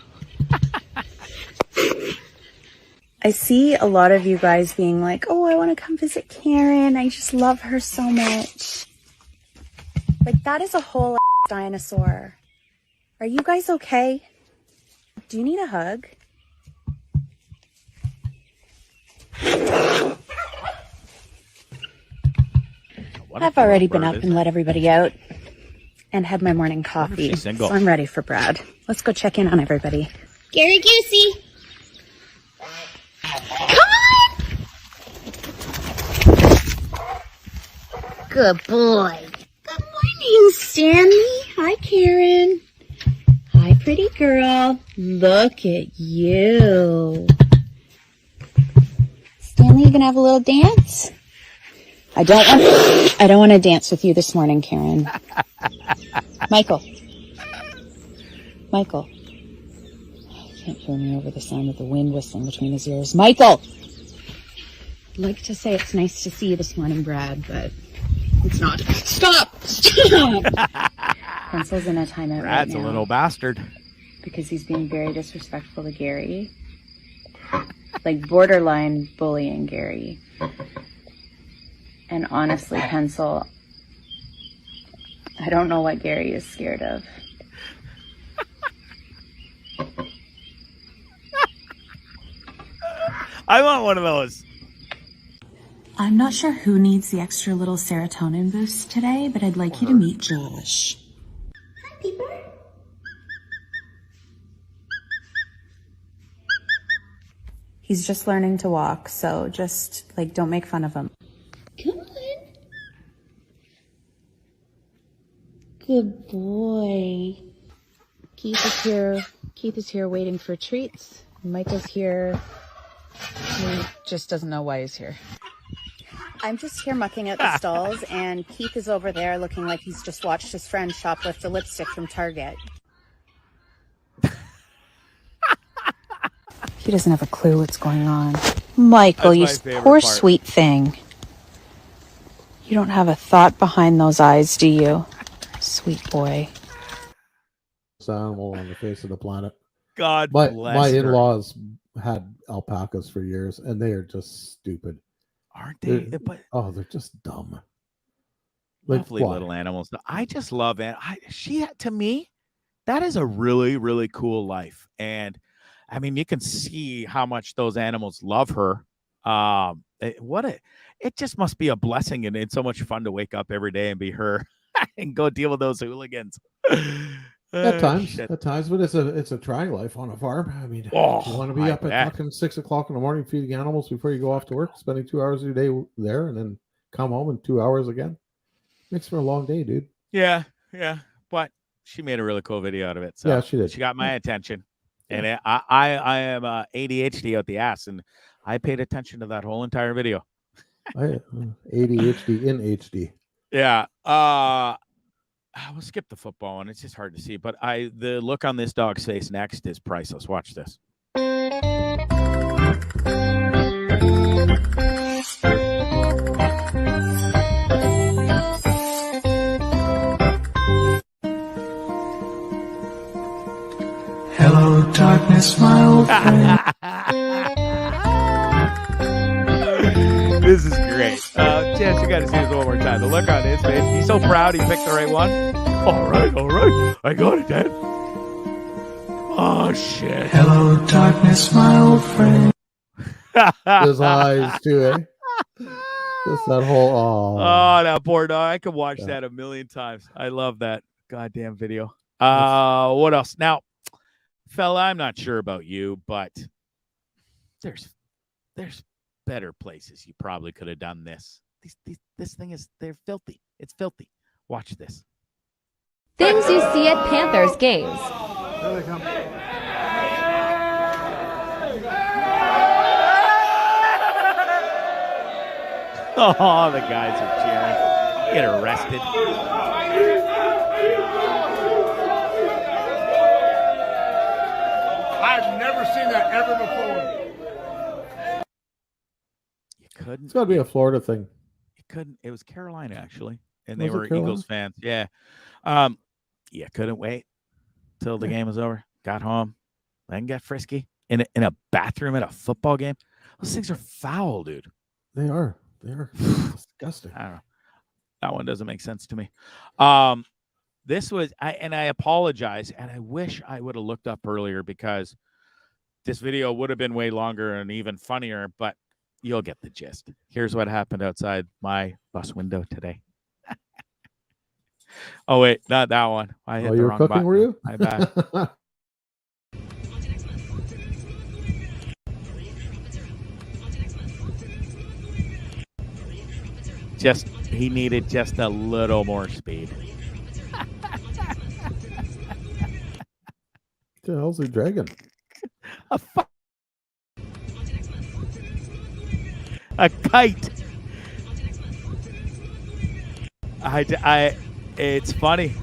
I see a lot of you guys being like, oh, I want to come visit Karen. I just love her so much. Like, that is a whole dinosaur. Are you guys okay? Do you need a hug? I've already been up and let everybody out and had my morning coffee, so I'm ready for Brad. Let's go check in on everybody. Gary Goosey! Come on! Good boy. Good morning, Stanley. Hi, Karen. Hi, pretty girl. Look at you. Stanley, you gonna have a little dance? I don't want to dance with you this morning, Karen. Michael. You can't hear me over the sound of the wind whistling between his ears. Michael! I'd like to say it's nice to see you this morning, Brad, but it's not. Stop! Pencil's in a timeout Brad's right now. A little bastard. Because he's being very disrespectful to Gary. Like borderline bullying Gary. And honestly, Pencil, I don't know what Gary is scared of. I want one of those. I'm not sure who needs the extra little serotonin boost today, but I'd like you to meet Josh. Hi, Peeper. He's just learning to walk, so just, don't make fun of him. Come on. Good boy. Keith is here waiting for treats. Michael's here. He just doesn't know why he's here. I'm just here mucking out the stalls, and Keith is over there looking like he's just watched his friend shoplift a lipstick from Target. He doesn't have a clue what's going on. Michael, you poor sweet thing. You don't have a thought behind those eyes, do you? Sweet boy. Animal on the face of the planet. God bless my in-laws had alpacas for years, and they are just stupid. Aren't they? They're just dumb. Lovely little animals. I just love it. To me, that is a really, really cool life. And I mean, you can see how much those animals love her. It just must be a blessing, and it's so much fun to wake up every day and be her and go deal with those hooligans. At times, but it's a trying life on a farm. I mean, you want to be up at fucking 6 o'clock in the morning feeding animals before you go off to work, spending 2 hours a day there, and then come home in 2 hours again. Makes for a long day, dude. Yeah, but she made a really cool video out of it. So yeah, she did. She got my attention, and I am ADHD out the ass, and I paid attention to that whole entire video. ADHD in HD. Yeah. We'll skip the football one. It's just hard to see. But the look on this dog's face next is priceless. Watch this. darkness, my old friend. This is great. Chance, you got to see this one more time. The look on his face. He's so proud he picked the right one. All right. I got it, Dad. Oh, shit. Hello, darkness, my old friend. His eyes, too, eh? Just that whole, that poor dog. I could watch that a million times. I love that goddamn video. What else? Now, fella, I'm not sure about you, but there's better places you probably could have done this. This thing they're filthy. It's filthy. Watch this. Things you see at Panthers games. There they come. Oh, the guys are cheering. Get arrested. I've never seen that ever before. You couldn't. It's got to be a Florida thing. You couldn't. It was Carolina, actually. And Was they were Carolina? Eagles fans. Yeah. You couldn't wait till the game was over. Got home. Then got frisky. In a bathroom at a football game. Those things are foul, dude. They are disgusting. I don't know. That one doesn't make sense to me. This was, I apologize, and I wish I would have looked up earlier because this video would have been way longer and even funnier, but you'll get the gist. Here's what happened outside my bus window today. Oh, wait, not that one. I hit the you were wrong cooking, button. were you? My bad. He needed just a little more speed. What the hell's he dragging? A kite. It's funny.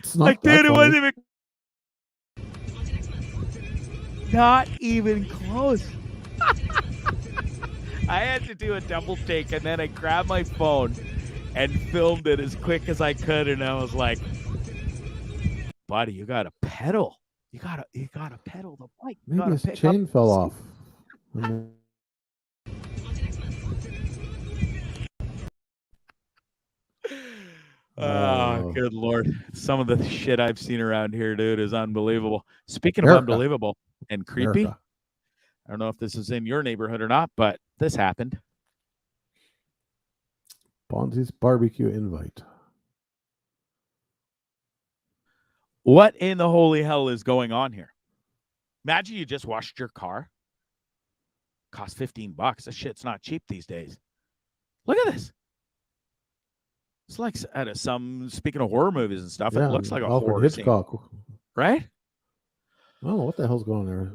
It's not dude, it wasn't funny. not even close. I had to do a double take, and then I grabbed my phone and filmed it as quick as I could, and I was like, buddy, you gotta pedal. You gotta pedal the bike. Maybe his chain fell off. Oh, good Lord. Some of the shit I've seen around here, dude, is unbelievable. Speaking of unbelievable and creepy, I don't know if this is in your neighborhood or not, but this happened. Bondzee's barbecue invite. What in the holy hell is going on here? Imagine you just washed your car. Cost $15. That shit's not cheap these days. Look at this. It's like out of speaking of horror movies and stuff, it looks like a horror Hitchcock scene. Right? I don't know what the hell's going on there.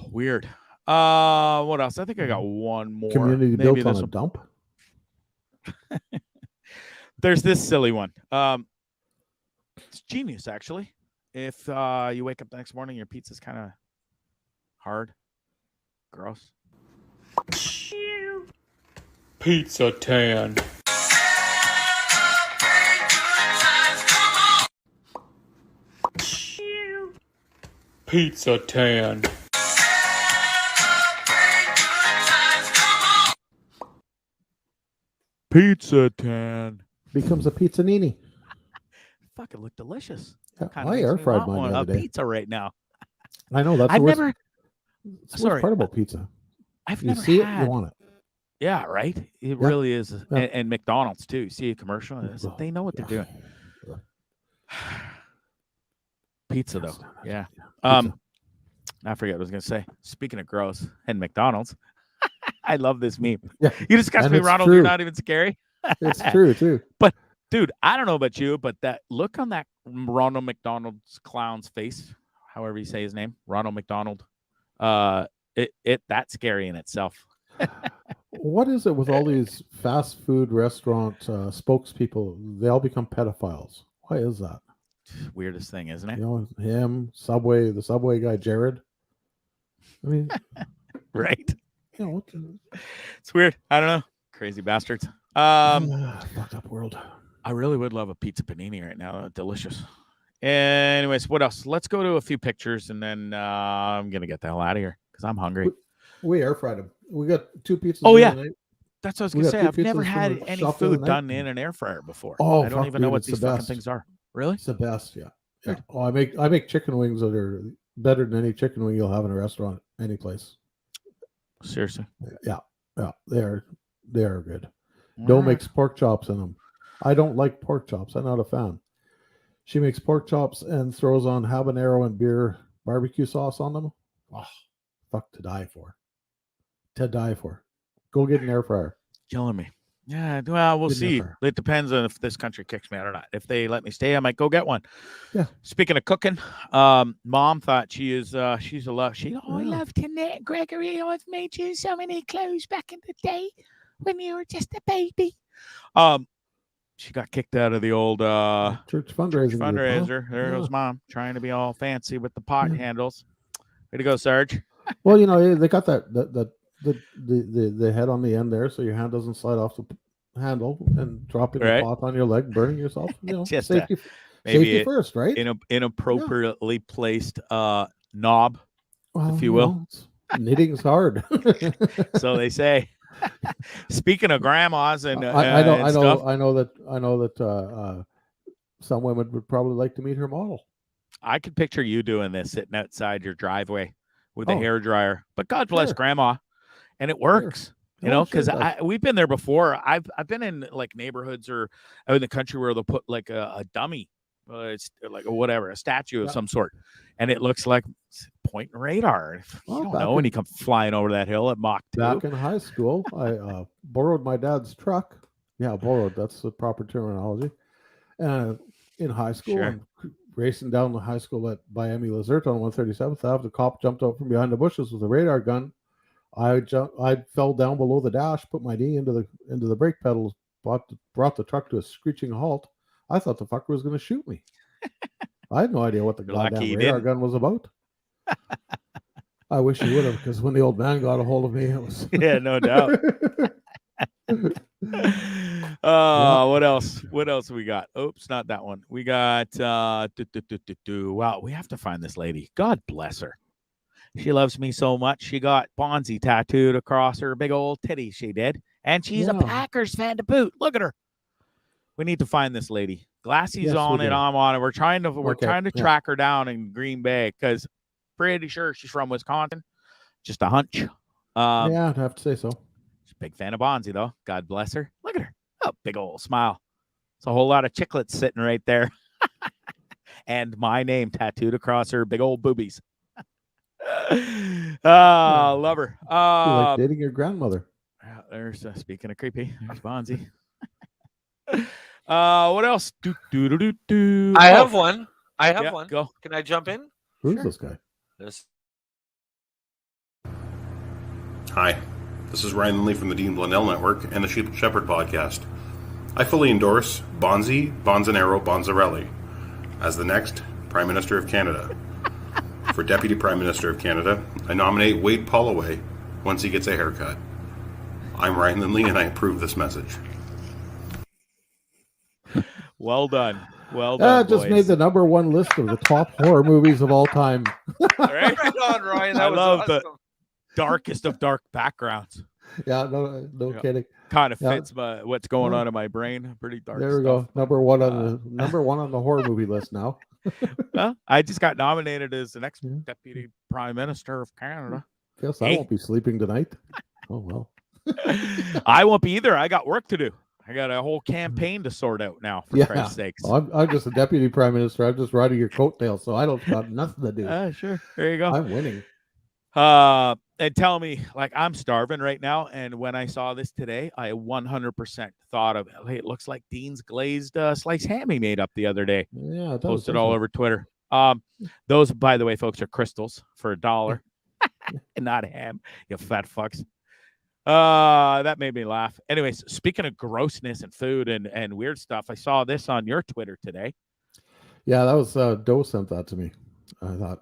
Weird. What else? I think I got one more. Community Maybe built on a dump. There's this silly one. It's genius, actually. If you wake up the next morning, your pizza's kind of hard, gross. Pizza tan. Pizza tan. Pizza tan. Becomes a pizzanini. Fucking look delicious. Yeah, I air fried mine the other day. Pizza right now. I know that's the worst part about pizza. I've you never see had it, you want it. Yeah, right. It really is, and McDonald's too. See a commercial? They know what they're doing. Pizza though, yeah. Pizza. I forget what I was gonna say. Speaking of gross and McDonald's, I love this meme. Yeah, you discussed me, Ronald. True. You're not even scary. It's true too. But dude, I don't know about you, but that look on that Ronald McDonald's clown's face, however you say his name, Ronald McDonald, that's scary in itself. What is it with all these fast food restaurant spokespeople? They all become pedophiles. Why is that? Weirdest thing, isn't it? You know, him, Subway, the Subway guy, Jared. I mean, right? You know, it's weird. I don't know. Crazy bastards. Fucked up world. I really would love a pizza panini right now. Delicious. Anyways, what else? Let's go to a few pictures, and then I'm gonna get the hell out of here because I'm hungry. We air fried them. We got 2 pizzas. Oh yeah, that's what I was gonna say. I've never had any food done in an air fryer before. Oh, I don't even know what these fucking things are. Really? It's the best. Yeah. Oh, I make chicken wings that are better than any chicken wing you'll have in a restaurant, any place. Seriously? Yeah. They are good. Doe makes pork chops in them. I don't like pork chops. I'm not a fan. She makes pork chops and throws on habanero and beer barbecue sauce on them. Oh, fuck, to die for. Go get an air fryer. Killing me. Yeah, well, we'll see. It depends on if this country kicks me out or not. If they let me stay, I might go get one. Yeah. Speaking of cooking, Mom thought she's a love. I love to knit, Gregory. I've made you so many clothes back in the day when you were just a baby. She got kicked out of the old church fundraiser. Group, huh? There goes Mom trying to be all fancy with the pot handles. Way to go, Sarge. Well, they got the head on the end there, so your hand doesn't slide off the handle and dropping the pot on your leg, burning yourself. Just safety first, right? Inappropriately placed knob, if you will. Knitting's hard. So they say. Speaking of grandmas and I know that some women would probably like to meet her model. I could picture you doing this, sitting outside your driveway with a hair dryer. But God bless Grandma, and it works. Sure. Because we've been there before. I've been in like neighborhoods or out in the country where they'll put like a dummy, it's like a statue of some sort, and it looks like pointing radar. You don't know when you come flying over that hill at Mach 2. Back in high school, I borrowed my dad's truck. Yeah, borrowed. That's the proper terminology. In high school, I'm racing down the high school by Emmy Lazert on 137th Ave. The cop jumped out from behind the bushes with a radar gun. I fell down below the dash, put my knee into the brake pedals, brought the truck to a screeching halt. I thought the fucker was going to shoot me. I had no idea what the goddamn radar gun was about. I wish he would have, because when the old man got a hold of me, it was no doubt. What else? What else we got? Oops, not that one. We got wow, we have to find this lady. God bless her. She loves me so much. She got Bondzee tattooed across her big old titty. She did, and she's a Packers fan to boot. Look at her. We need to find this lady. Glassy's on it. I'm on it. We're trying to track her down in Green Bay because pretty sure she's from Wisconsin. Just a hunch. Yeah, I'd have to say so. She's a big fan of Bondzee, though. God bless her. Look at her. Oh, big old smile. It's a whole lot of chiclets sitting right there. And my name tattooed across her big old boobies. Love her. Like dating your grandmother. There's speaking of creepy. There's Bondzee. What else? I have one. One. Go. Can I jump in? Who's this guy? Hi, this is Ryan Lindley from the Dean Blundell Network and the Sheep Shepherd podcast. I fully endorse Bondzee, Bonzanero, Bonzarelli as the next Prime Minister of Canada. For Deputy Prime Minister of Canada, I nominate Wade Holloway once he gets a haircut. I'm Ryan Lindley and I approve this message. Well done. Well done. Just made the #1 list of the top horror movies of all time. Right on, Ryan. That was love awesome. the darkest of dark backgrounds. Yeah, no kidding. Kind of fits what's going on in my brain. Pretty dark. There we go. Number one on the horror movie list now. Well, I just got nominated as the next Deputy Prime Minister of Canada. Guess I won't be sleeping tonight. Oh well. I won't be either. I got work to do. I got a whole campaign to sort out now, for Christ's sakes. Well, I'm just a deputy prime minister. I'm just riding your coattails, so I don't got nothing to do. Sure. There you go. I'm winning. And tell me, like, I'm starving right now. And when I saw this today, I 100% thought of, hey, it looks like Dean's glazed sliced ham he made up the other day. Yeah, posted all over Twitter. Those, by the way, folks, are crystals for $1 and not ham, you fat fucks. That made me laugh. Anyways, speaking of grossness and food and weird stuff, I saw this on your Twitter today. Yeah, that was Doe sent that to me. I thought,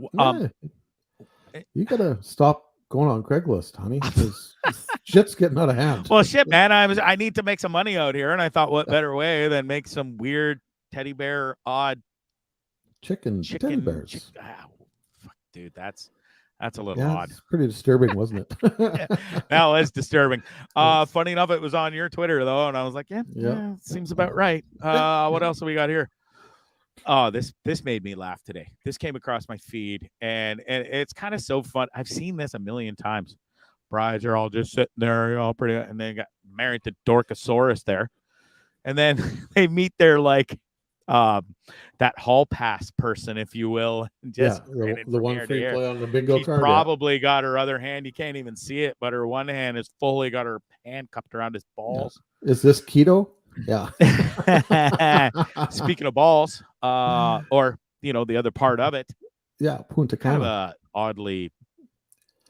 you gotta stop going on Craigslist, honey. Because shit's getting out of hand. Well, shit, man. I need to make some money out here, and I thought, what better way than make some weird teddy bear, odd chicken teddy bears. Fuck, dude, that's a little odd. It's pretty disturbing, wasn't it? That was disturbing. Funny enough, it was on your Twitter though, and I was like, yeah, seems about right. What else have we got here? Oh, this made me laugh today. This came across my feed, and it's kind of so fun. I've seen this a million times. Brides are all just sitting there, all pretty, and they got married to Dorkosaurus there, and then they meet their like that hall pass person, if you will. Just the one free play on the bingo she's card. Probably got her other hand. You can't even see it, but her one hand is fully got her hand cupped around his balls. Yeah. Is this keto? Yeah. Speaking of balls, or the other part of it. Yeah, Punta Cana. Kind of a oddly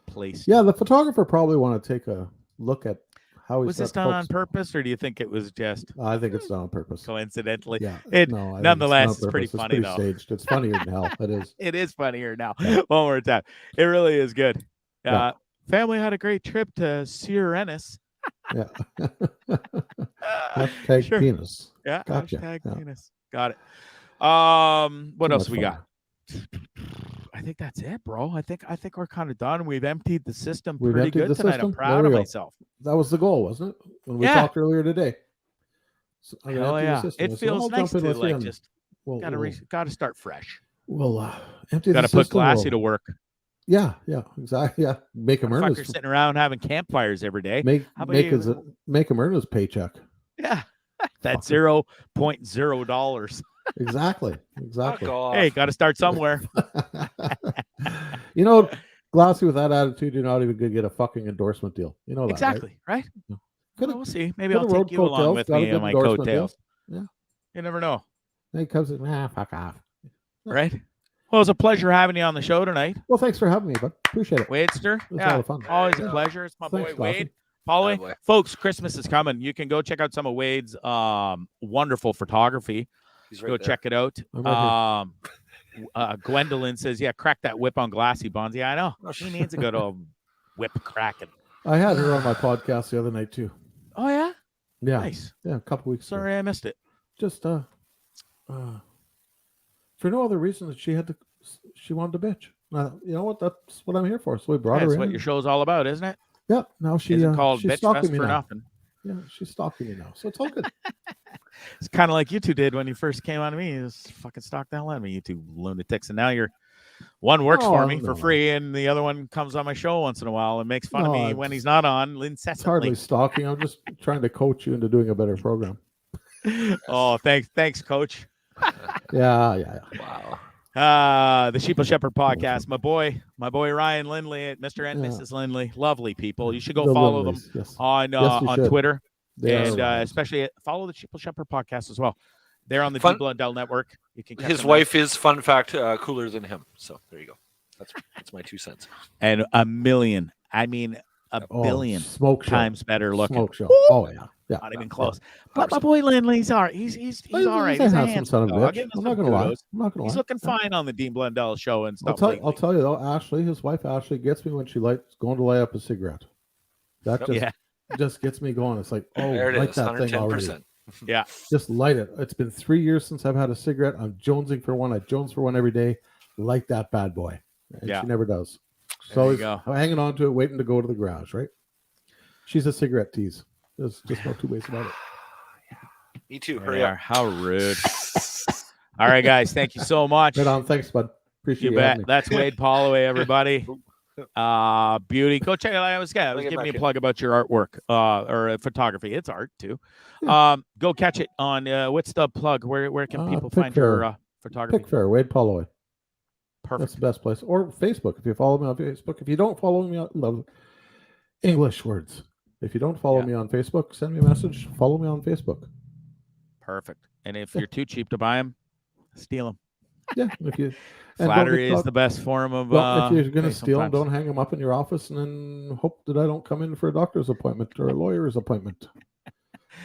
placed. Yeah, the photographer probably want to take a look at how was this done on purpose, or do you think it was just? I think it's done on purpose. Coincidentally, yeah. Nonetheless, it's pretty funny though. Staged. It's funnier than hell. It is. It is funnier now. One more time. It really is good. Family had a great trip to Sirenis. Yeah. Hashtag penis. Yeah. Gotcha. Hashtag penis. Got it. What else we got? I think that's it, bro. I think we're kind of done. We've emptied the system pretty good tonight. I'm proud of myself. That was the goal, wasn't it? When we talked earlier today. So it feels nice to like just got to start fresh. Well, empty. Got to put Glassy to work. Yeah, exactly. Yeah, make him earn his. Sitting around having campfires every day. Make him earn his paycheck. Yeah, that's $0.0. Exactly. Hey, got to start somewhere. Glassy with that attitude, you're not even gonna get a fucking endorsement deal. You know that, exactly, right? No. We'll see. Maybe I'll take you along with me on my coattails. Yeah, you never know. Then he comes in, fuck off. Right. Well, it was a pleasure having you on the show tonight. Well, thanks for having me, bud. Appreciate it. Wadester. It was a lot of fun. Always a pleasure. It's my boy Wade. Polly. Folks, Christmas is coming. You can go check out some of Wade's wonderful photography. Go check it out. Gwendolyn says, crack that whip on Glassy, Bondzee. I know. She needs a good old whip cracking. I had her on my podcast the other night, too. Oh, yeah? Yeah. Nice. Yeah, a couple weeks Sorry, ago. I missed it. Just for no other reason that she wanted to bitch. You know what? That's what I'm here for. So we brought her in. That's what your show's all about, isn't it? Yeah. Now she's called Bitch stalking Fest me for now. nothing. Yeah, she's stalking me now. So it's all good. It's kind of like you two did when you first came on to me. You just fucking stalked the hell out of me, you two lunatics. And now one works for me for free, and the other one comes on my show once in a while and makes fun of me when he's not on incessantly. It's hardly stalking. I'm just trying to coach you into doing a better program. Oh, thanks, Coach. Yeah. Wow. The Sheeple Shepherd podcast. My boy Ryan Lindley, Mr. and Mrs. Lindley, lovely people. You should go follow them on Twitter, and especially follow the Sheeple Shepherd podcast as well. They're on the Dean Blundell Network. You can. His wife is, fun fact, cooler than him. So there you go. That's my 2 cents. And a million. I mean, a billion times better looking. Smoke show. Oh yeah. Not even close. But my boy Lindley's all right. He's all right. He's a handsome dog. I'm not gonna lie. He's looking fine on the Dean Blundell show and stuff. I'll tell you though, Ashley, his wife Ashley, gets me when she likes going to light up a cigarette. That just gets me going. It's like, light that thing already. Yeah, just light it. It's been 3 years since I've had a cigarette. I'm jonesing for one. I jones for one every day. Light that bad boy. And she never does. So I'm hanging on to it, waiting to go to the garage. Right? She's a cigarette tease. There's just no two ways about it. Me too. Hurry up. How rude. All right, guys. Thank you so much. Right on. Thanks, bud. Appreciate you. Bet. That's Wade Holloway, everybody. Beauty. Go check it out. I was giving you a plug about your artwork or photography. It's art too. Yeah. Go catch it on what's the plug? Where can people find your photography? Pick Fair, Wade Holloway. Perfect. That's the best place. Or Facebook. If you follow me on Facebook. If you don't follow me, I love English words. If you don't follow me on Facebook, send me a message. Follow me on Facebook. Perfect. And if you're too cheap to buy them, steal them. Yeah. If you flattery is the best form of. If you're going to steal them, don't hang them up in your office and then hope that I don't come in for a doctor's appointment or a lawyer's appointment.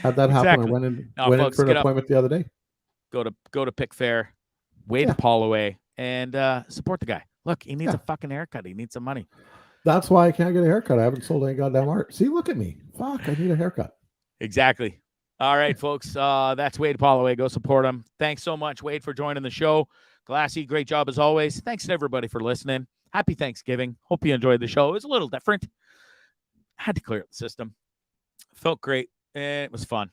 Had that happen. I went in for an appointment the other day. Go to Pick Fair, Wade Holloway, and support the guy. Look, he needs a fucking haircut. He needs some money. That's why I can't get a haircut. I haven't sold any goddamn art. See, look at me. Fuck, I need a haircut. Exactly. All right, folks. That's Wade Holloway. Go support him. Thanks so much, Wade, for joining the show. Glassy, great job as always. Thanks to everybody for listening. Happy Thanksgiving. Hope you enjoyed the show. It was a little different. Had to clear up the system. Felt great. And it was fun.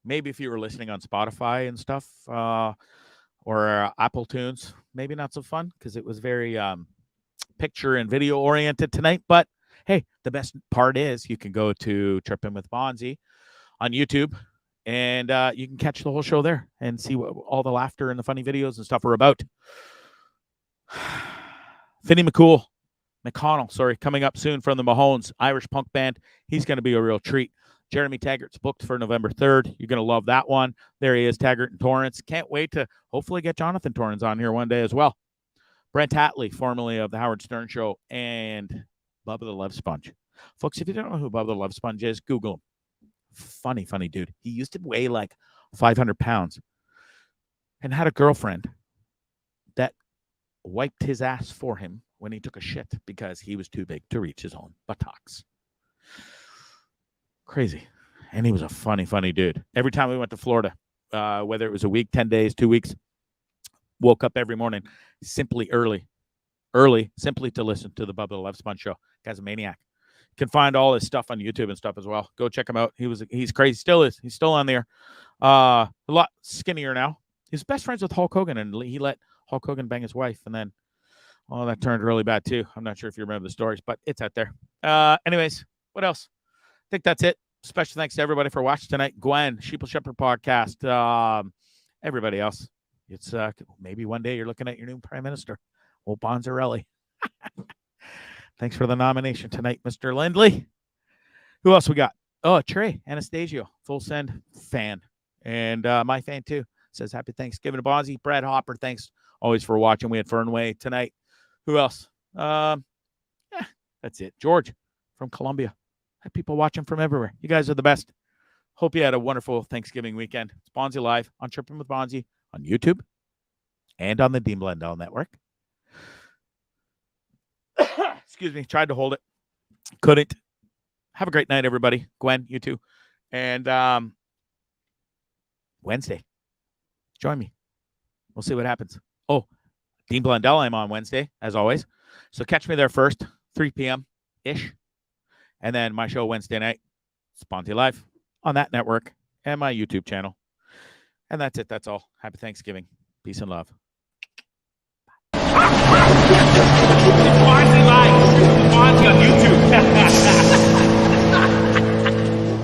Maybe if you were listening on Spotify and stuff, or Apple Tunes, maybe not so fun because it was very picture and video oriented tonight. But hey, the best part is you can go to Trippin' with Bondzee on YouTube, and you can catch the whole show there and see what all the laughter and the funny videos and stuff are about. Finney McConnell, coming up soon from the Mahones Irish punk band. He's going to be a real treat. Jeremy Taggart's booked for November 3rd. You're going to love that one. There he is, Taggart and Torrance. Can't wait to hopefully get Jonathan Torrance on here one day as well. Brent Hatley, formerly of the Howard Stern Show, and Bubba the Love Sponge. Folks, if you don't know who Bubba the Love Sponge is, Google him. Funny dude. He used to weigh like 500 pounds and had a girlfriend that wiped his ass for him when he took a shit because he was too big to reach his own buttocks. Crazy. And he was a funny dude. Every time we went to Florida, whether it was a week, 10 days, 2 weeks, woke up every morning simply early, simply to listen to the Bubba the Love Sponge show. Guy's a maniac. You can find all his stuff on YouTube and stuff as well. Go check him out. He's crazy. Still is. He's still on there. A lot skinnier now. He's best friends with Hulk Hogan, and he let Hulk Hogan bang his wife, and then that turned really bad too. I'm not sure if you remember the stories, but it's out there. Anyways, what else? I think that's it. Special thanks to everybody for watching tonight. Gwen, Sheeple Shepherd Podcast, everybody else. It's maybe one day you're looking at your new prime minister, old Bondzarelli. Thanks for the nomination tonight, Mr. Lindley. Who else we got? Oh, Trey Anastasio, full send fan, and my fan too. Says happy Thanksgiving to Bondzee. Brad Hopper, thanks always for watching. We had Fernway tonight. Who else? That's it. George from Columbia. Had people watching from everywhere. You guys are the best. Hope you had a wonderful Thanksgiving weekend. It's Bondzee Live on Trippin' with Bondzee on YouTube and on the Dean Blundell Network. Excuse me. Tried to hold it. Couldn't. Have a great night, everybody. Gwen, you too. And Wednesday, join me. We'll see what happens. Oh, Dean Blundell, I'm on Wednesday, as always. So catch me there first, 3 p.m.-ish. And then my show Wednesday night, Bondzee Live on that network and my YouTube channel. And that's it. That's all. Happy Thanksgiving. Peace and love.